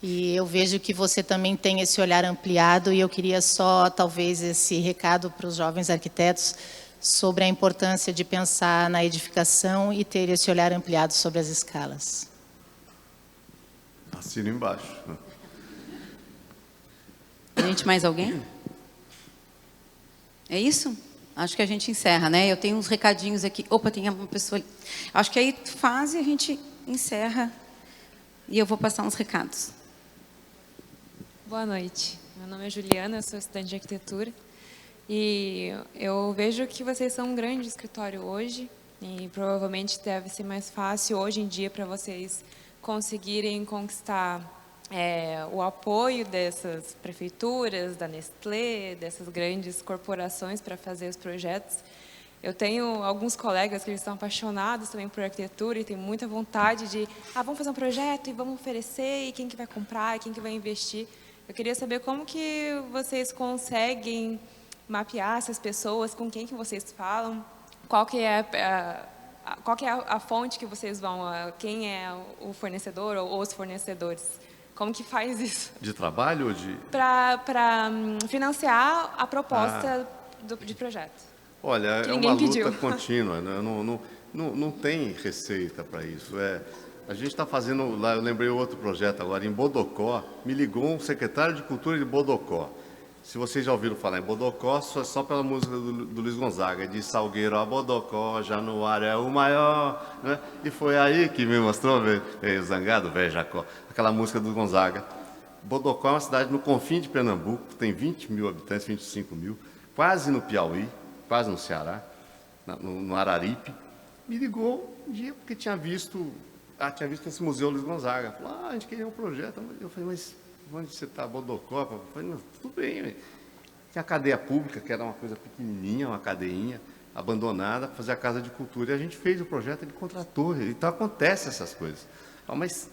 E eu vejo que você também tem esse olhar ampliado, e eu queria só, talvez, esse recado para os jovens arquitetos sobre a importância de pensar na edificação e ter esse olhar ampliado sobre as escalas. Assino embaixo. Gente, mais alguém? É isso? Acho que a gente encerra, né? Eu tenho uns recadinhos aqui. Opa, tem uma pessoa ali. Acho que aí faz e a gente encerra. E eu vou passar uns recados. Boa noite. Meu nome é Juliana, eu sou estudante de arquitetura. E eu vejo que vocês são um grande escritório hoje. E provavelmente deve ser mais fácil hoje em dia para vocês conseguirem conquistar o apoio dessas prefeituras, da Nestlé, dessas grandes corporações para fazer os projetos. Eu tenho alguns colegas que eles estão apaixonados também por arquitetura e têm muita vontade de, vamos fazer um projeto e vamos oferecer, e quem que vai comprar, e quem que vai investir. Eu queria saber como que vocês conseguem mapear essas pessoas, com quem que vocês falam, qual que é a fonte que vocês vão, quem é o fornecedor ou os fornecedores. Como que faz isso? De trabalho ou de... Para financiar a proposta de projeto. Olha, é uma luta contínua, né? Não tem receita para isso. A gente está fazendo, lá, eu lembrei outro projeto agora, em Bodocó, me ligou um secretário de Cultura de Bodocó. Se vocês já ouviram falar em Bodocó, só pela música do Luiz Gonzaga, de Salgueiro a Bodocó, Januário é o maior, né? E foi aí que me mostrou, Zangado, velho Jacó, aquela música do Gonzaga. Bodocó é uma cidade no confim de Pernambuco, tem 20 mil habitantes, 25 mil, quase no Piauí, quase no Ceará, no Araripe. Me ligou um dia porque tinha visto esse museu Luiz Gonzaga. Falou, a gente queria um projeto. Eu falei, mas onde você está, Bodocó? Eu falei, tudo bem. Véio. Tinha a cadeia pública, que era uma coisa pequenininha, uma cadeinha abandonada, para fazer a Casa de Cultura. E a gente fez o projeto, ele contratou. Então, acontece essas coisas. Mas,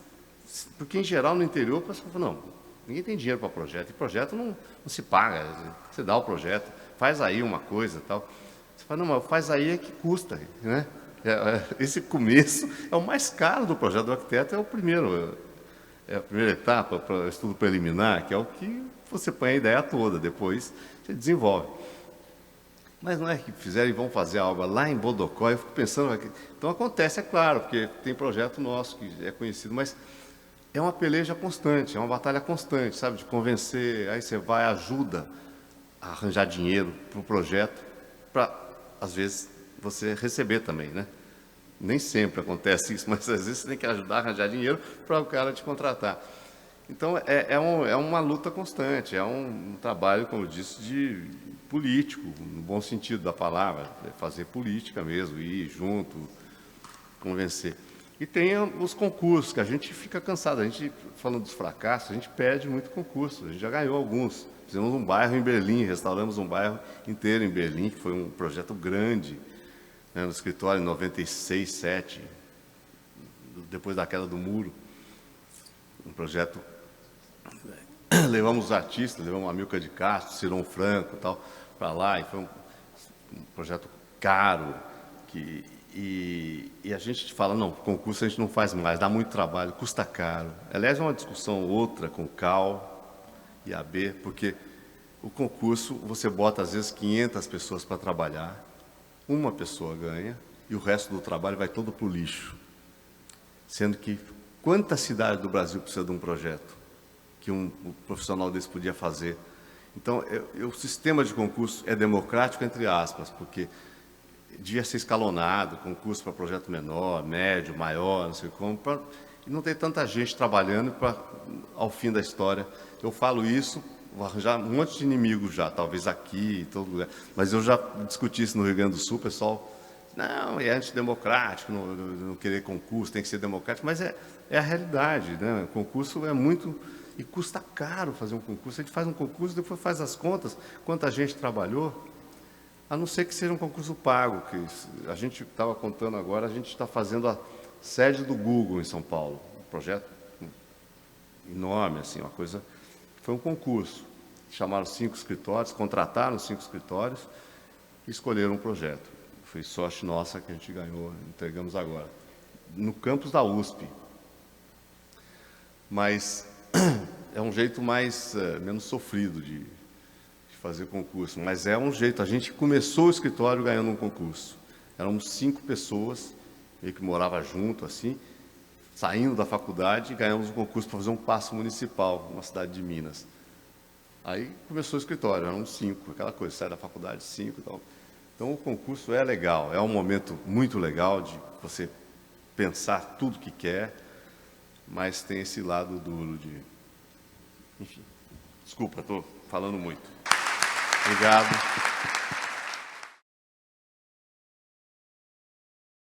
porque em geral, no interior, o pessoal fala, não, ninguém tem dinheiro para projeto. E projeto não se paga. Você dá o projeto, faz aí uma coisa e tal. Você fala, não, mas faz aí é que custa, né? Esse começo é o mais caro do projeto do arquiteto, é a primeira etapa para o estudo preliminar, que é o que você põe a ideia toda, depois você desenvolve. Mas não é que fizeram e vão fazer a obra lá em Bodocó, eu fico pensando, então acontece, é claro, porque tem projeto nosso que é conhecido, mas é uma peleja constante, é uma batalha constante, sabe, de convencer, aí você vai, ajuda a arranjar dinheiro para o projeto, para, às vezes, você receber também, né? Nem sempre acontece isso, mas às vezes você tem que ajudar a arranjar dinheiro para o cara te contratar. Então, é uma luta constante, é um trabalho, como eu disse, de político, no bom sentido da palavra, fazer política mesmo, ir junto, convencer. E tem os concursos, que a gente fica cansado. A gente, falando dos fracassos, a gente perde muito concurso. A gente já ganhou alguns. Fizemos um bairro em Berlim, restauramos um bairro inteiro em Berlim, que foi um projeto grande, né, no escritório em 96, 7, depois da queda do muro. Um projeto... Levamos os artistas, levamos a Milka de Castro, Ciron Franco e tal, para lá, e foi um projeto caro, e a gente fala, não, concurso a gente não faz mais, dá muito trabalho, custa caro. Aliás, é uma discussão outra com o CAL e a AB, porque o concurso, você bota às vezes 500 pessoas para trabalhar, uma pessoa ganha, e o resto do trabalho vai todo para o lixo. Sendo que, quantas cidades do Brasil precisa de um projeto que um profissional desse podia fazer? Então, o sistema de concurso é democrático, entre aspas, porque devia ser escalonado, concurso para projeto menor, médio, maior, não sei como, e não tem tanta gente trabalhando para, ao fim da história. Eu falo isso, vou arranjar um monte de inimigos já, talvez aqui, em todo lugar, mas eu já discuti isso no Rio Grande do Sul, o pessoal, não, é antidemocrático, não querer concurso, tem que ser democrático, mas é a realidade, né? O concurso é muito... E custa caro fazer um concurso. A gente faz um concurso, depois faz as contas, quanta gente trabalhou, a não ser que seja um concurso pago, que a gente estava contando agora, a gente está fazendo a sede do Google em São Paulo, um projeto enorme, assim, uma coisa... Foi um concurso. Chamaram 5 escritórios, contrataram 5 escritórios e escolheram um projeto. Foi sorte nossa que a gente ganhou, entregamos agora. No campus da USP. Mas... é um jeito menos sofrido de fazer concurso, mas é um jeito. A gente começou o escritório ganhando um concurso. Éramos 5 pessoas, meio que morava junto, assim, saindo da faculdade, e ganhamos um concurso para fazer um paço municipal, numa cidade de Minas. Aí começou o escritório, eram 5, aquela coisa, sai da faculdade 5 e tal. Então o concurso é legal, é um momento muito legal de você pensar tudo que quer, mas tem esse lado duro de... Enfim, desculpa, estou falando muito. Obrigado.